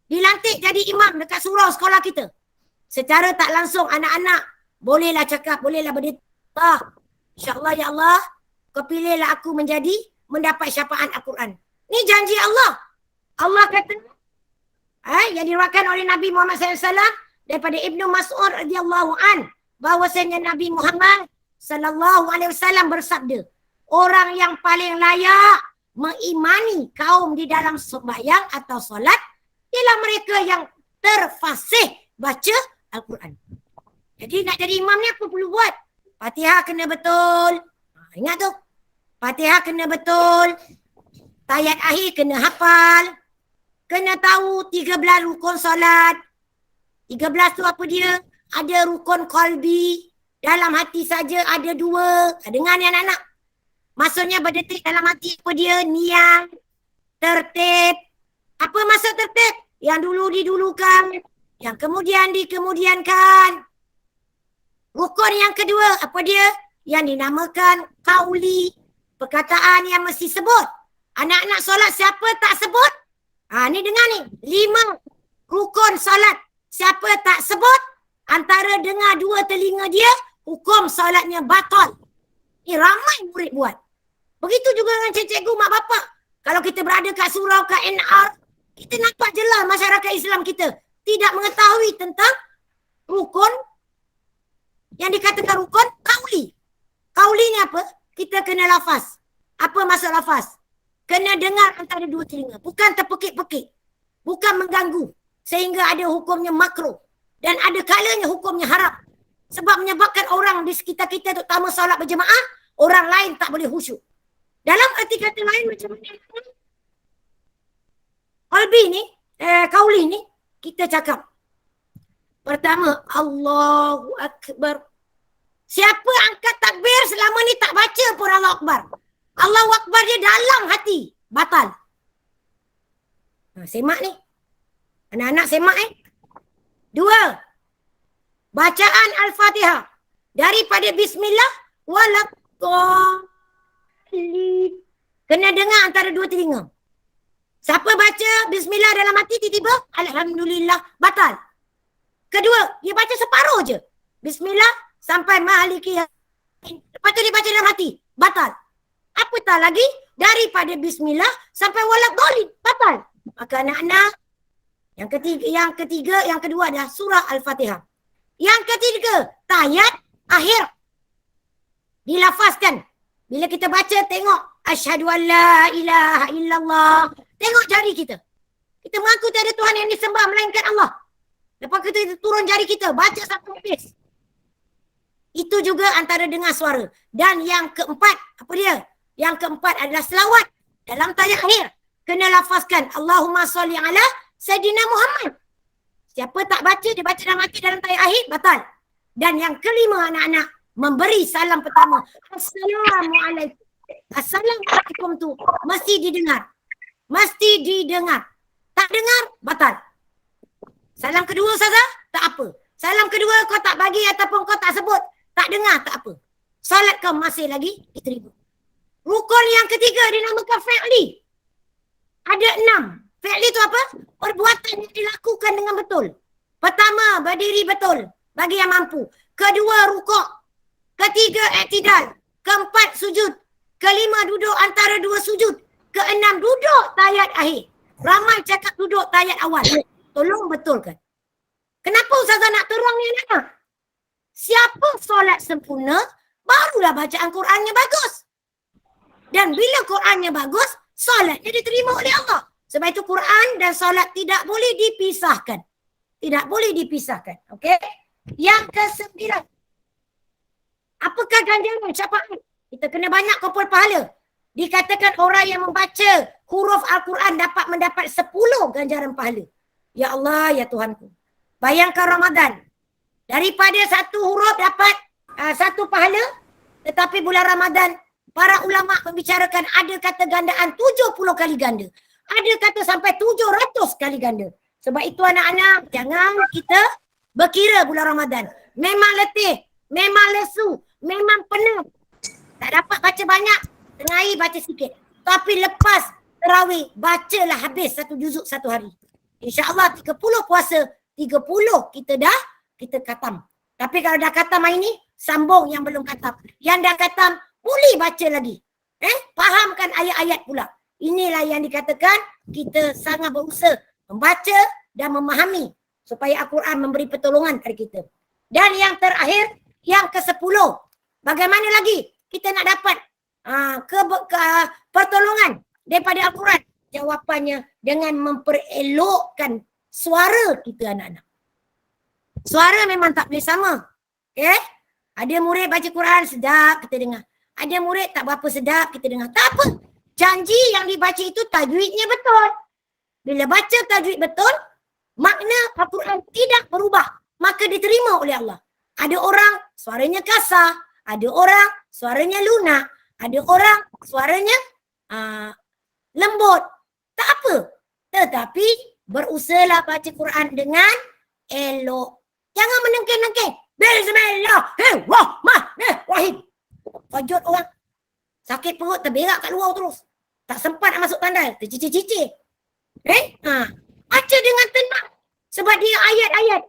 Dilantik jadi imam dekat surau sekolah kita. Secara tak langsung anak-anak bolehlah cakap, bolehlah berdita. InsyaAllah ya Allah, kau pilihlah aku mendapat syafaat Al-Quran. Ni janji Allah. Allah kata, yang diriwayatkan oleh Nabi Muhammad SAW daripada Ibnu Mas'ud radhiyallahu an, bahwasanya Nabi Muhammad sallallahu alaihi wasallam bersabda, orang yang paling layak mengimani kaum di dalam sembahyang atau solat ialah mereka yang terfasih baca Al-Quran. Jadi nak jadi imam ni apa perlu buat? Fatihah kena betul. Ingat tu. Fatihah kena betul. Tayat akhir kena hafal. Kena tahu 13 rukun solat. 13 tu apa dia? Ada rukun qalbi. Dalam hati saja ada 2. Dengar ni anak-anak. Maksudnya berdetik dalam hati apa dia? Niat. Tertib. Apa maksud tertib? Yang dulu didulukan. Yang kemudian dikemudiankan. Rukun yang kedua, apa dia? Yang dinamakan qauli. Perkataan yang mesti sebut. Anak-anak solat siapa tak sebut? Ni dengar ni. 5 rukun solat. Siapa tak sebut? Antara dengar 2 telinga dia, hukum solatnya batal. Ni ramai murid buat. Begitu juga dengan cikgu mak bapak. Kalau kita berada kat surau, kat NR, kita nampak jelas masyarakat Islam kita tidak mengetahui tentang rukun yang dikatakan rukun qauli. Qauli ni apa? Kita kena lafaz. Apa maksud lafaz? Kena dengar antara 2 telinga. Bukan terpekik-pekik. Bukan mengganggu. Sehingga ada hukumnya makruh. Dan ada kalanya hukumnya haram. Sebab menyebabkan orang di sekitar kita, terutama solat berjemaah, orang lain tak boleh khusyuk. Dalam arti kata lain macam mana? Qalbi ni, qauli ni, kita cakap. Pertama, Allahu Akbar. Siapa angkat takbir selama ni tak baca pun Allahu Akbar. Allahu Akbar dia dalam hati. Batal. Semak ni. Anak-anak semak 2. Bacaan Al-Fatihah. Daripada Bismillah waladdallin. Kena dengar antara 2 telinga. Siapa baca Bismillah dalam hati tiba-tiba Alhamdulillah batal. Kedua, dia baca separuh je. Bismillah sampai maliki. Lepas tu dia baca dalam hati. Batal. Apatah lagi daripada Bismillah sampai waladdallin. Batal. Maka anak-anak, yang kedua adalah surah Al-Fatihah. Yang ketiga, tayat akhir. Dilafazkan. Bila kita baca, tengok. Asyhadu an la ilaha illallah. Tengok jari kita. Kita mengaku tiada Tuhan yang disembah melainkan Allah. Lepas kita turun jari kita, baca sampai habis. Itu juga antara dengar suara. Dan yang keempat, apa dia? Yang keempat adalah selawat. Dalam tayat akhir, kena lafazkan Allahumma salli ala Sayyidina Muhammad. Siapa tak baca, dia baca dalam hati dalam tayat akhir, batal. Dan yang kelima anak-anak, memberi salam pertama. Assalamualaikum. Assalamualaikum tu mesti didengar. Mesti didengar. Tak dengar, batal. Salam kedua Ustazah, tak apa. Salam kedua kau tak bagi ataupun kau tak sebut, tak dengar, tak apa. Salat kau masih lagi diterima. Rukun yang ketiga dinamakan fi'li. Ada 6. Fi'li tu apa? Perbuatan yang dilakukan dengan betul. Pertama, berdiri betul bagi yang mampu. Kedua, rukuk. Ketiga, i'tidal. Keempat, sujud. Kelima, duduk antara dua sujud. Keenam, duduk tayat akhir. Ramai cakap duduk tayat awal. Tolong betulkan. Kenapa Ustazah nak terang ni anak-anak? Siapa solat sempurna, barulah bacaan Qurannya bagus. Dan bila Qurannya bagus, solatnya diterima oleh Allah. Sebab itu Quran dan solat tidak boleh dipisahkan. Tidak boleh dipisahkan. Okey? Yang ke-9. Apakah ganjaran syafaat? Kita kena banyak kumpul pahala. Dikatakan orang yang membaca huruf Al-Quran dapat mendapat 10 ganjaran pahala. Ya Allah, ya Tuhanku. Bayangkan Ramadan. Daripada satu huruf dapat satu pahala. Tetapi bulan Ramadan, para ulama membicarakan ada kata gandaan 70 kali ganda. Ada kata sampai 700 kali ganda. Sebab itu anak-anak, jangan kita berkira bulan Ramadan. Memang letih, memang lesu, memang penat. Tak dapat baca banyak, tengah hari baca sikit. Tapi lepas tarawih, bacalah habis satu juzuk satu hari. InsyaAllah 30 puasa, 30 kita khatam. Tapi kalau dah khatam hari ni, sambung yang belum khatam. Yang dah khatam, boleh baca lagi. Fahamkan ayat-ayat pula. Inilah yang dikatakan kita sangat berusaha membaca dan memahami supaya Al-Quran memberi pertolongan kepada kita. Dan yang terakhir, yang ke-10. Bagaimana lagi kita nak dapat pertolongan daripada Al-Quran? Jawapannya dengan memperelokkan suara kita anak-anak. Suara memang tak boleh sama. Okay? Ada murid baca Quran sedap kita dengar. Ada murid tak berapa sedap kita dengar. Tak apa. Janji yang dibaca itu tajwidnya betul. Bila baca tajwid betul, makna Al-Quran tidak berubah. Maka diterima oleh Allah. Ada orang suaranya kasar. Ada orang suaranya lunak. Ada orang suaranya lembut. Tak apa. Tetapi berusahalah baca Quran dengan elok. Jangan menengking-nengking. Bismillahirrahmanirrahim. Wajud orang. Sakit perut terberak kat luar terus. Tak sempat nak masuk tandai. Tercicir-cicir. Baca dengan tenang. Sebab dia ayat-ayat.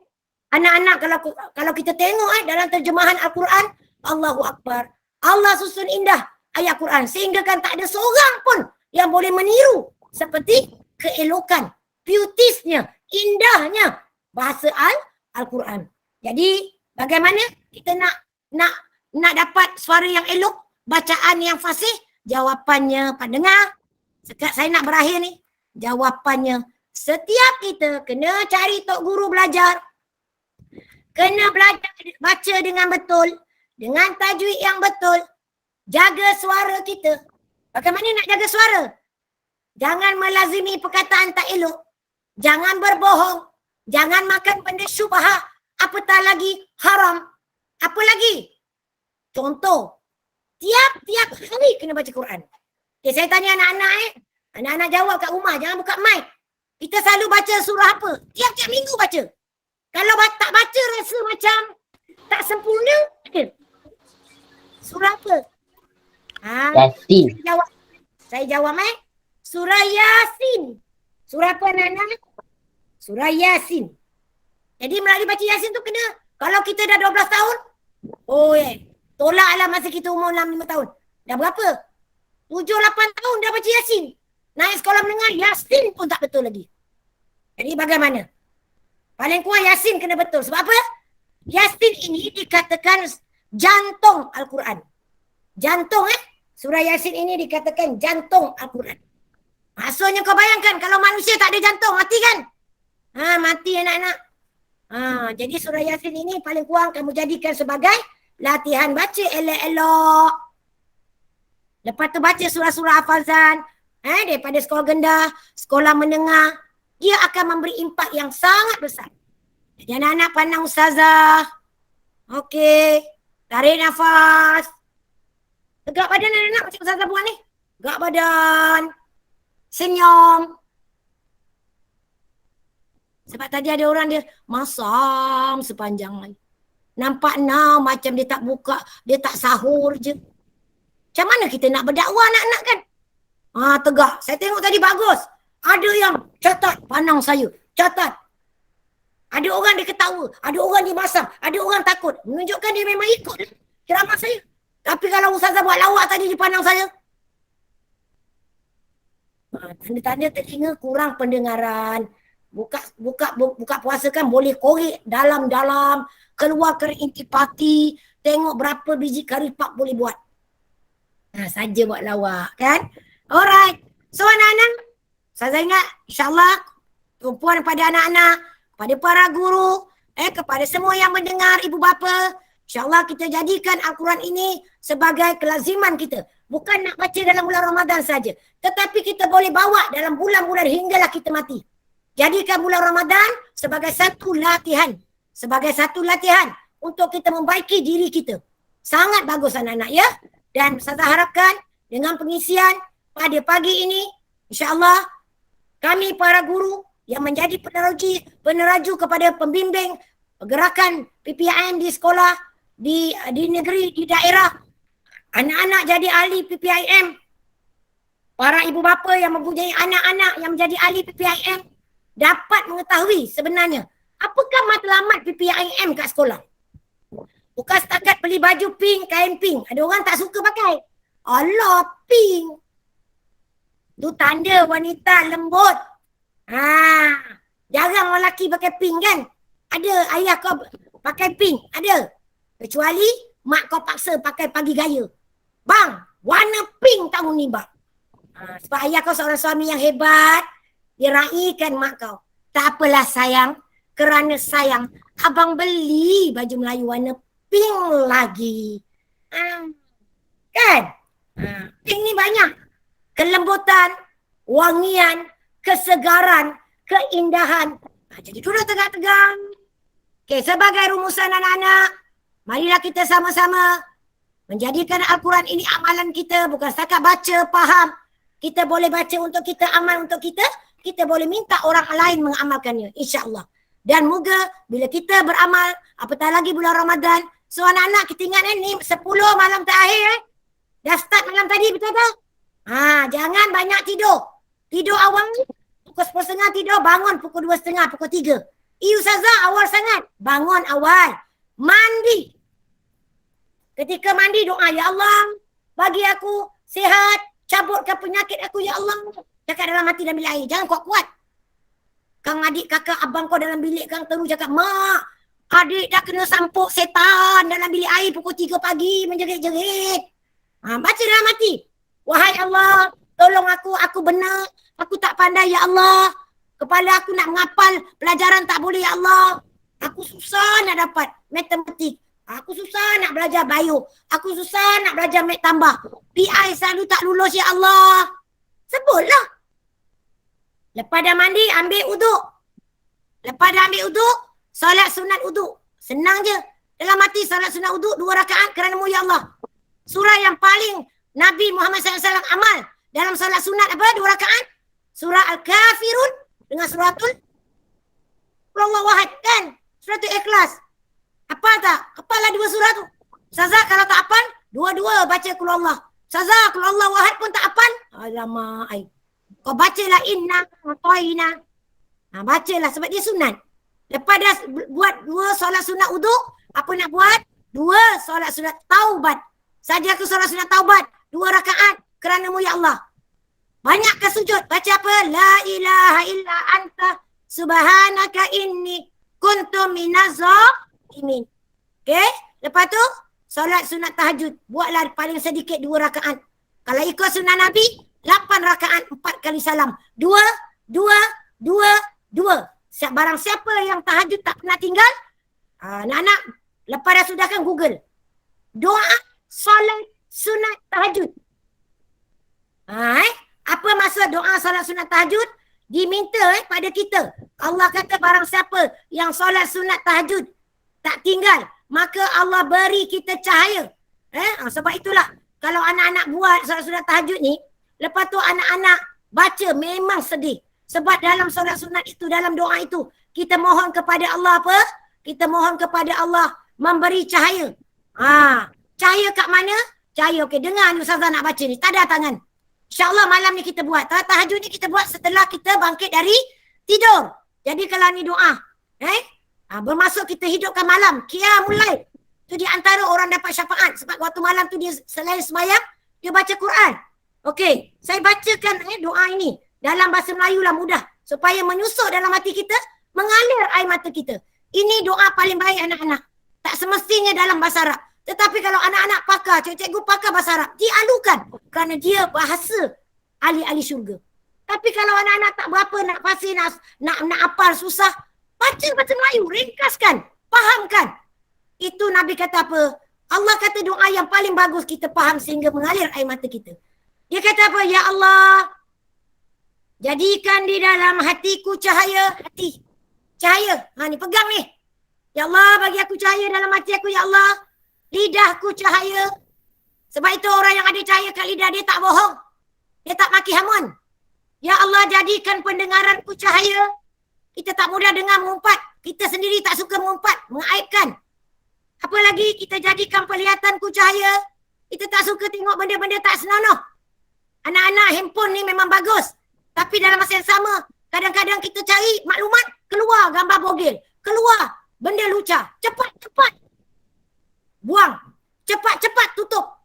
Anak-anak kalau kita tengok dalam terjemahan Al-Quran, Allahu Akbar. Allah susun indah ayat Quran. Sehingga kan tak ada seorang pun yang boleh meniru. Seperti keelokan, beautisnya, indahnya bahasa Al-Quran. Jadi bagaimana kita nak dapat suara yang elok, bacaan yang fasih? Jawapannya, Pak dengar, saya nak berakhir ni. Jawapannya, setiap kita kena cari tok guru belajar. Kena belajar baca dengan betul, dengan tajwid yang betul. Jaga suara kita. Bagaimana nak jaga suara? Jangan melazimi perkataan tak elok. Jangan berbohong. Jangan makan benda syubhat. Apatah lagi haram. Apa lagi? Contoh. Tiap-tiap hari kena baca Quran. Okay, saya tanya anak-anak Anak-anak jawab kat rumah. Jangan buka mic. Kita selalu baca surah apa? Tiap-tiap minggu baca. Kalau tak baca rasa macam tak sempurna. Surah apa? Yasin. Saya jawab surah Yasin. Surah apa anak-anak? Surah Yasin. Jadi melalui baca Yasin tu kena. Kalau kita dah 12 tahun. Tolaklah masa kita umur 6-5 tahun. Dah berapa? 7-8 tahun dah baca Yasin. Naik sekolah menengah Yasin pun tak betul lagi. Jadi bagaimana? Paling kurang Yasin kena betul. Sebab apa? Yasin ini dikatakan jantung Al-Quran. Jantung surah Yasin ini dikatakan jantung Al-Quran. Maksudnya kau bayangkan kalau manusia tak ada jantung, mati kan? Mati anak-anak. Jadi surah Yasin ini paling kurang kamu jadikan sebagai latihan baca elok-elok. Lepas tu baca surah-surah hafazan. Daripada sekolah rendah, sekolah menengah. Dia akan memberi impak yang sangat besar. Jadi anak-anak pandang ustazah. Okey. Tarik nafas. Tegak badan anak-anak macam ustazah buat ni. Tegak badan. Senyum. Sebab tadi ada orang dia masam sepanjang hari. Nampak macam dia tak buka, dia tak sahur je. Macam mana kita nak berdakwah anak-anak kan? Tegak. Saya tengok tadi bagus. Ada yang catat pandang saya. Catat. Ada orang dia ketawa. Ada orang dia masam. Ada orang takut. Menunjukkan dia memang ikut ceramah saya. Tapi kalau ustazah buat lawak tadi dia pandang saya. Tanda-tanda telinga kurang pendengaran. Buka puasa kan boleh korek dalam-dalam. Keluarkan intipati. Tengok berapa biji karipak boleh buat. Saja buat lawak kan. Alright. So anak-anak. Saya ingat insyaAllah tumpuan pada anak-anak. Pada para guru. Kepada semua yang mendengar ibu bapa. InsyaAllah kita jadikan Al-Quran ini sebagai kelaziman kita. Bukan nak baca dalam bulan Ramadan saja. Tetapi kita boleh bawa dalam bulan-bulan hinggalah kita mati. Jadikan bulan Ramadan sebagai satu latihan. Sebagai satu latihan untuk kita membaiki diri kita. Sangat bagus anak-anak ya. Dan saya harapkan dengan pengisian pada pagi ini, insyaAllah kami para guru yang menjadi peneraju kepada pembimbing gerakan PPIM di sekolah, di negeri, di daerah. Anak-anak jadi ahli PPIM. Para ibu bapa yang mempunyai anak-anak yang menjadi ahli PPIM dapat mengetahui sebenarnya apakah matlamat PPIM kat sekolah. Bukan setakat beli baju pink, kain pink. Ada orang tak suka pakai. Allah, pink. Tu tanda wanita lembut. Jarang orang lelaki pakai pink kan? Ada ayah kau pakai pink? Ada. Kecuali mak kau paksa pakai pagi gaya. Bang, warna pink tahun ni bang. Sebab ayah kau seorang suami yang hebat. Dia raikan mak kau. Tak apalah sayang. Kerana sayang, abang beli baju Melayu warna pink lagi. Kan? Pink ni banyak. Kelembutan, wangian, kesegaran, keindahan. Jadi duduk tegak-tegak. Okay, sebagai rumusan anak-anak, marilah kita sama-sama menjadikan Al-Quran ini amalan kita. Bukan setakat baca, faham. Kita boleh baca untuk kita, amal untuk kita. Kita boleh minta orang lain mengamalkannya. InsyaAllah. Dan moga bila kita beramal, apatah lagi bulan Ramadan. So anak-anak kita ingat ni 10 malam terakhir dah start malam tadi, betul tak? Jangan banyak tidur. Tidur awal pukul 10.30 tidur, bangun pukul 2.30, pukul 3. Ustazah awal sangat. Bangun awal. Mandi. Ketika mandi doa, ya Allah bagi aku sihat, cabutkan penyakit aku ya Allah. Cakap dalam hati dan bilik air. Jangan kuat-kuat. Kang adik kakak abang kau dalam bilik kang terus cakap, mak adik dah kena sampuk setan dalam bilik air pukul 3 pagi menjerit-jerit. Baca dalam hati. Wahai Allah, tolong aku benar. Aku tak pandai ya Allah. Kepala aku nak menghafal pelajaran tak boleh ya Allah. Aku susah nak dapat matematik. Aku susah nak belajar bio. Aku susah nak belajar mat tambah. PI selalu tak lulus ya Allah. Sebutlah. Lepas dah mandi, ambil uduk. Lepas dah ambil uduk, solat sunat uduk. Senang je. Dalam hati solat sunat uduk 2 rakaat kerana mu ya Allah. Surah yang paling Nabi Muhammad SAW amal dalam solat sunat apa? 2 rakaat. Surah Al-Kafirun dengan suratul Allah Wahid kan? Suratul Ikhlas. Apa tak? Apalah 2 surah tu. Ustazah kalau tak hafal, 2-2 baca Qul Allah. Ustazah Qul Allah Wahid pun tak hafal. Alamak ai. Kau bacalah inna ataina. Bacalah sebab dia sunat. Lepas dah buat 2 solat sunat uduk, apa nak buat? 2 solat sunat taubat. Saja aku solat sunat taubat 2 rakaat kerana-Mu ya Allah. Banyakkan sujud. Baca apa? La ilaha illa anta subhanaka inni kuntu minaz zalimin. Okey? Lepas tu, solat sunat tahajud. Buatlah paling sedikit 2 rakaat. Kalau ikut sunnah Nabi, 8 rakaat 4 kali salam. 2, 2, 2, 2. Barang siapa yang tahajud tak pernah tinggal, anak-anak, lepas dah sudahkan Google. Doa solat sunat tahajud. Apa maksud doa solat sunat tahajud? Diminta pada kita. Allah kata barang siapa yang solat sunat tahajud tak tinggal, maka Allah beri kita cahaya. Sebab itulah kalau anak-anak buat solat sunat tahajud ni, lepas tu anak-anak baca memang sedih. Sebab dalam solat sunat itu, dalam doa itu, kita mohon kepada Allah apa? Kita mohon kepada Allah memberi cahaya. Cahaya kat mana? Cahaya, okey, dengar ni Ustazah nak baca ni. Tanda tangan. InsyaAllah malam ni kita buat. Tahajud ni kita buat setelah kita bangkit dari tidur. Jadi kalau ni doa, bermaksud kita hidupkan malam. Qiyamul Lail. Itu di antara orang dapat syafaat. Sebab waktu malam tu dia selain sembahyang, dia baca Quran. Okey, saya bacakan doa ini. Dalam bahasa Melayu lah mudah. Supaya menyusup dalam hati kita, mengalir air mata kita. Ini doa paling baik anak-anak. Tak semestinya dalam bahasa Arab. Tetapi kalau anak-anak pakar, cikgu pakar bahasa Arab, dialukan. Kerana dia bahasa ahli-ahli syurga. Tapi kalau anak-anak tak berapa nak fasih, nak hafal susah, baca bahasa Melayu, ringkaskan, fahamkan. Itu Nabi kata apa? Allah kata doa yang paling bagus kita faham sehingga mengalir air mata kita. Dia kata apa? Ya Allah, jadikan di dalam hatiku cahaya hati. Cahaya. Ni pegang ni. Ya Allah, bagi aku cahaya dalam hati aku, ya Allah. Lidahku cahaya. Sebab itu orang yang ada cahaya kat lidah dia tak bohong. Dia tak maki hamun. Ya Allah, jadikan pendengaranku cahaya. Kita tak mudah dengar mengumpat. Kita sendiri tak suka mengumpat, mengaibkan. Apa lagi, kita jadikan penglihatanku cahaya. Kita tak suka tengok benda-benda tak senonoh. Anak-anak handphone ni memang bagus. Tapi dalam masa yang sama, kadang-kadang kita cari maklumat, keluar gambar bogel. Keluar benda lucah. Cepat-cepat buang. Cepat-cepat tutup.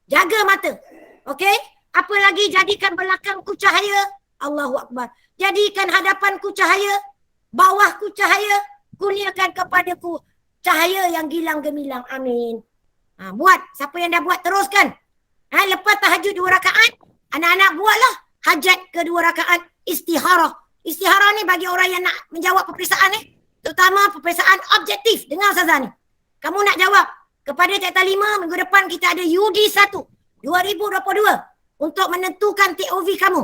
Jaga mata. Okey? Apa lagi, jadikan belakangku cahaya. Allahu Akbar. Jadikan hadapanku cahaya. Bawahku cahaya. Kurniakan kepadaku cahaya yang gilang gemilang. Amin. Buat. Siapa yang dah buat, teruskan. Lepas tahajud 2 rakaat, anak-anak buatlah hajat ke 2 rakaat istikharah. Istikharah ni bagi orang yang nak menjawab peperiksaan ni. Terutama peperiksaan objektif. Dengar Ustazah ni. Kamu nak jawab kepada Cakta 5, minggu depan kita ada UD1 2022 untuk menentukan TOV kamu.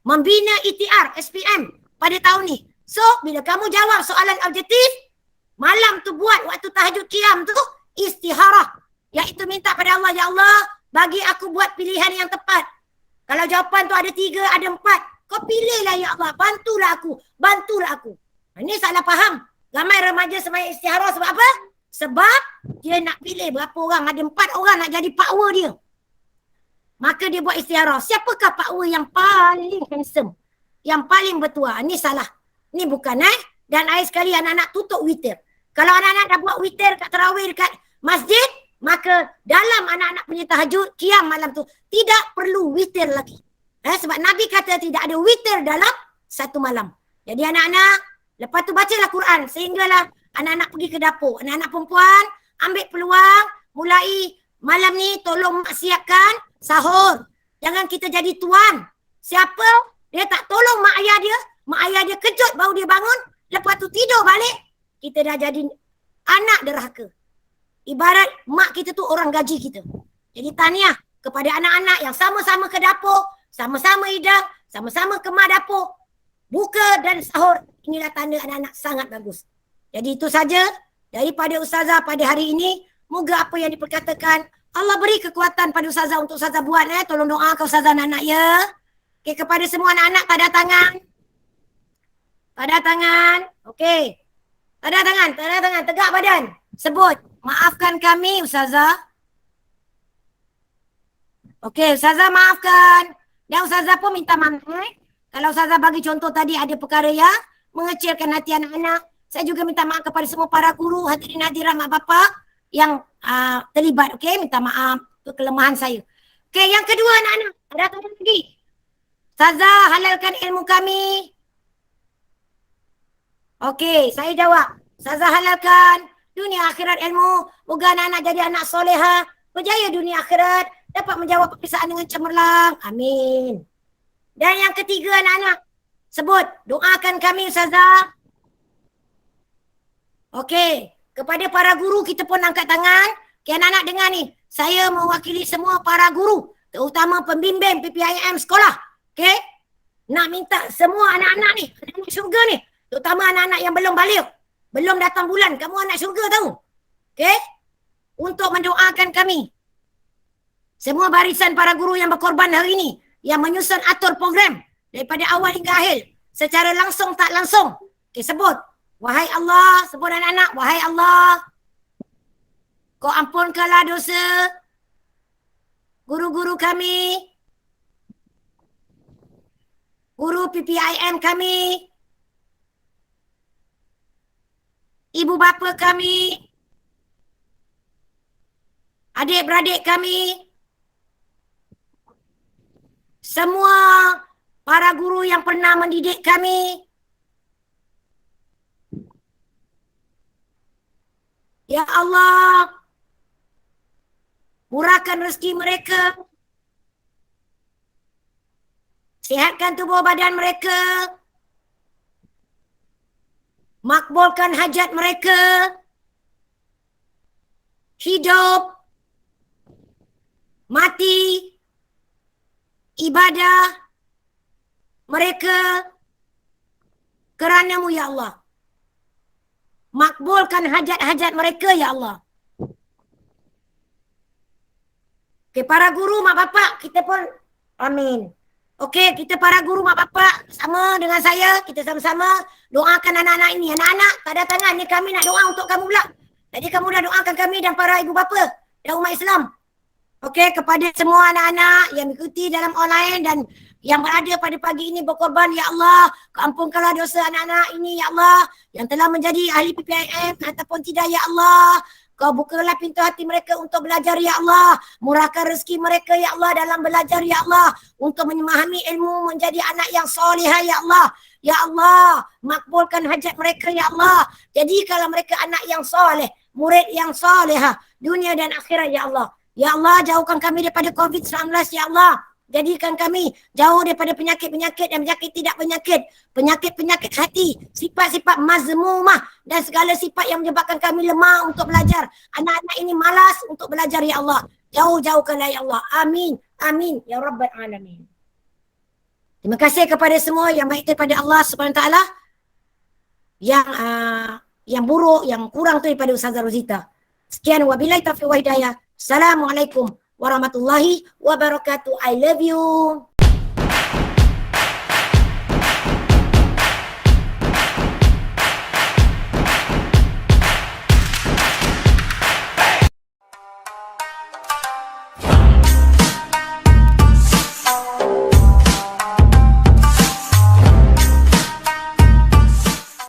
Membina ETR, SPM pada tahun ni. So, bila kamu jawab soalan objektif, malam tu buat waktu tahajud qiyam tu istikharah. Iaitu minta pada Allah, ya Allah, bagi aku buat pilihan yang tepat. Kalau jawapan tu ada 3, ada 4, kau pilihlah ya Allah, bantulah aku. Ini salah faham. Ramai remaja sembahyang istikharah sebab apa? Sebab dia nak pilih berapa orang. Ada 4 orang nak jadi power dia. Maka dia buat istikharah. Siapakah power yang paling handsome? Yang paling bertuah? Ini salah. Ini bukan Dan akhir sekali anak-anak tutup witir. Kalau anak-anak dah buat witir kat tarawih dekat masjid, maka dalam anak-anak punya tahajud, qiyam malam tu, tidak perlu witir lagi. Sebab Nabi kata tidak ada witir dalam satu malam. Jadi anak-anak, lepas tu bacalah Quran sehinggalah anak-anak pergi ke dapur. Anak-anak perempuan ambil peluang, mulai malam ni tolong mak siapkan sahur. Jangan kita jadi tuan. Siapa dia tak tolong mak ayah dia kejut baru dia bangun, lepas tu tidur balik, kita dah jadi anak derhaka. Ibarat mak kita tu orang gaji kita. Jadi tahniah kepada anak-anak yang sama-sama ke dapur, sama-sama hidang, sama-sama kemas dapur, buka dan sahur. Inilah tanda anak-anak sangat bagus. Jadi itu saja daripada Ustazah pada hari ini. Moga apa yang diperkatakan Allah beri kekuatan pada Ustazah untuk Ustazah buat. Tolong doakan Ustazah anak-anak ya. Okey, kepada semua anak-anak tanda tangan. Tanda tangan. Okey. Tanda tangan, tegak badan. Sebut, maafkan kami Ustazah. Okey, Ustazah maafkan. Dan Ustazah pun minta maaf. Kalau Ustazah bagi contoh tadi ada perkara yang mengecilkan hati anak-anak, saya juga minta maaf kepada semua para guru, hadirin hadirat, mak bapak yang terlibat. Okey, minta maaf untuk kelemahan saya. Okey, yang kedua anak-anak, ada tanya lagi. Ustazah, halalkan ilmu kami. Okey, saya jawab. Ustazah halalkan dunia akhirat ilmu. Moga anak-anak jadi anak soleha, berjaya dunia akhirat, dapat menjawab peperiksaan dengan cemerlang. Amin. Dan yang ketiga anak-anak, sebut, doakan kami Ustazah. Okey, kepada para guru kita pun angkat tangan. Okay, anak-anak dengar ni, saya mewakili semua para guru, terutama pembimbing PPIM sekolah. Okey, nak minta semua anak-anak ni, anak-anak syurga ni, terutama anak-anak yang belum balik, belum datang bulan, kamu anak syurga tahu. Okey, untuk mendoakan kami. Semua barisan para guru yang berkorban hari ini, yang menyusun atur program daripada awal hingga akhir, secara langsung tak langsung. Okey, sebut. Wahai Allah, sebut anak-anak, wahai Allah, kau ampunkanlah dosa guru-guru kami, guru PPIM kami, ibu bapa kami, adik-beradik kami, semua para guru yang pernah mendidik kami. Ya Allah, murahkan rezeki mereka, sihatkan tubuh badan mereka, makbulkan hajat mereka, hidup, mati, ibadah mereka kerana-Mu ya Allah. Makbulkan hajat-hajat mereka ya Allah. Okey, para guru, mak bapak, kita pun amin. Okey, kita para guru, mak bapak, sama dengan saya, kita sama-sama doakan anak-anak ini. Anak-anak, tak ada tangan ni, kami nak doa untuk kamu pula. Jadi kamu dah doakan kami dan para ibu bapa dan umat Islam. Okey, kepada semua anak-anak yang mengikuti dalam online dan yang berada pada pagi ini berkorban, ya Allah, ampunkanlah dosa anak-anak ini, ya Allah, yang telah menjadi ahli PPIM ataupun tidak, ya Allah. Kau bukalah pintu hati mereka untuk belajar, ya Allah. Murahkan rezeki mereka, ya Allah, dalam belajar, ya Allah, untuk memahami ilmu menjadi anak yang solehah, ya Allah. Ya Allah, makbulkan hajat mereka, ya Allah. Jadi kalau mereka anak yang soleh, murid yang solehah, dunia dan akhirat, ya Allah. Ya Allah, jauhkan kami daripada COVID-19, ya Allah. Jadikan kami jauh daripada penyakit-penyakit dan penyakit tidak penyakit. Penyakit-penyakit hati, sifat-sifat mazmumah dan segala sifat yang menyebabkan kami lemah untuk belajar. Anak-anak ini malas untuk belajar, ya Allah. Jauh-jauhkanlah, ya Allah. Amin. Amin. Ya Rabbal Alamin. Terima kasih kepada semua yang baik daripada Allah SWT. Yang buruk, yang kurang tu daripada Ustazah Rozita. Sekian, wabillahi taufiq wa hidayah. Assalamualaikum warahmatullahi wabarakatuh. I love you.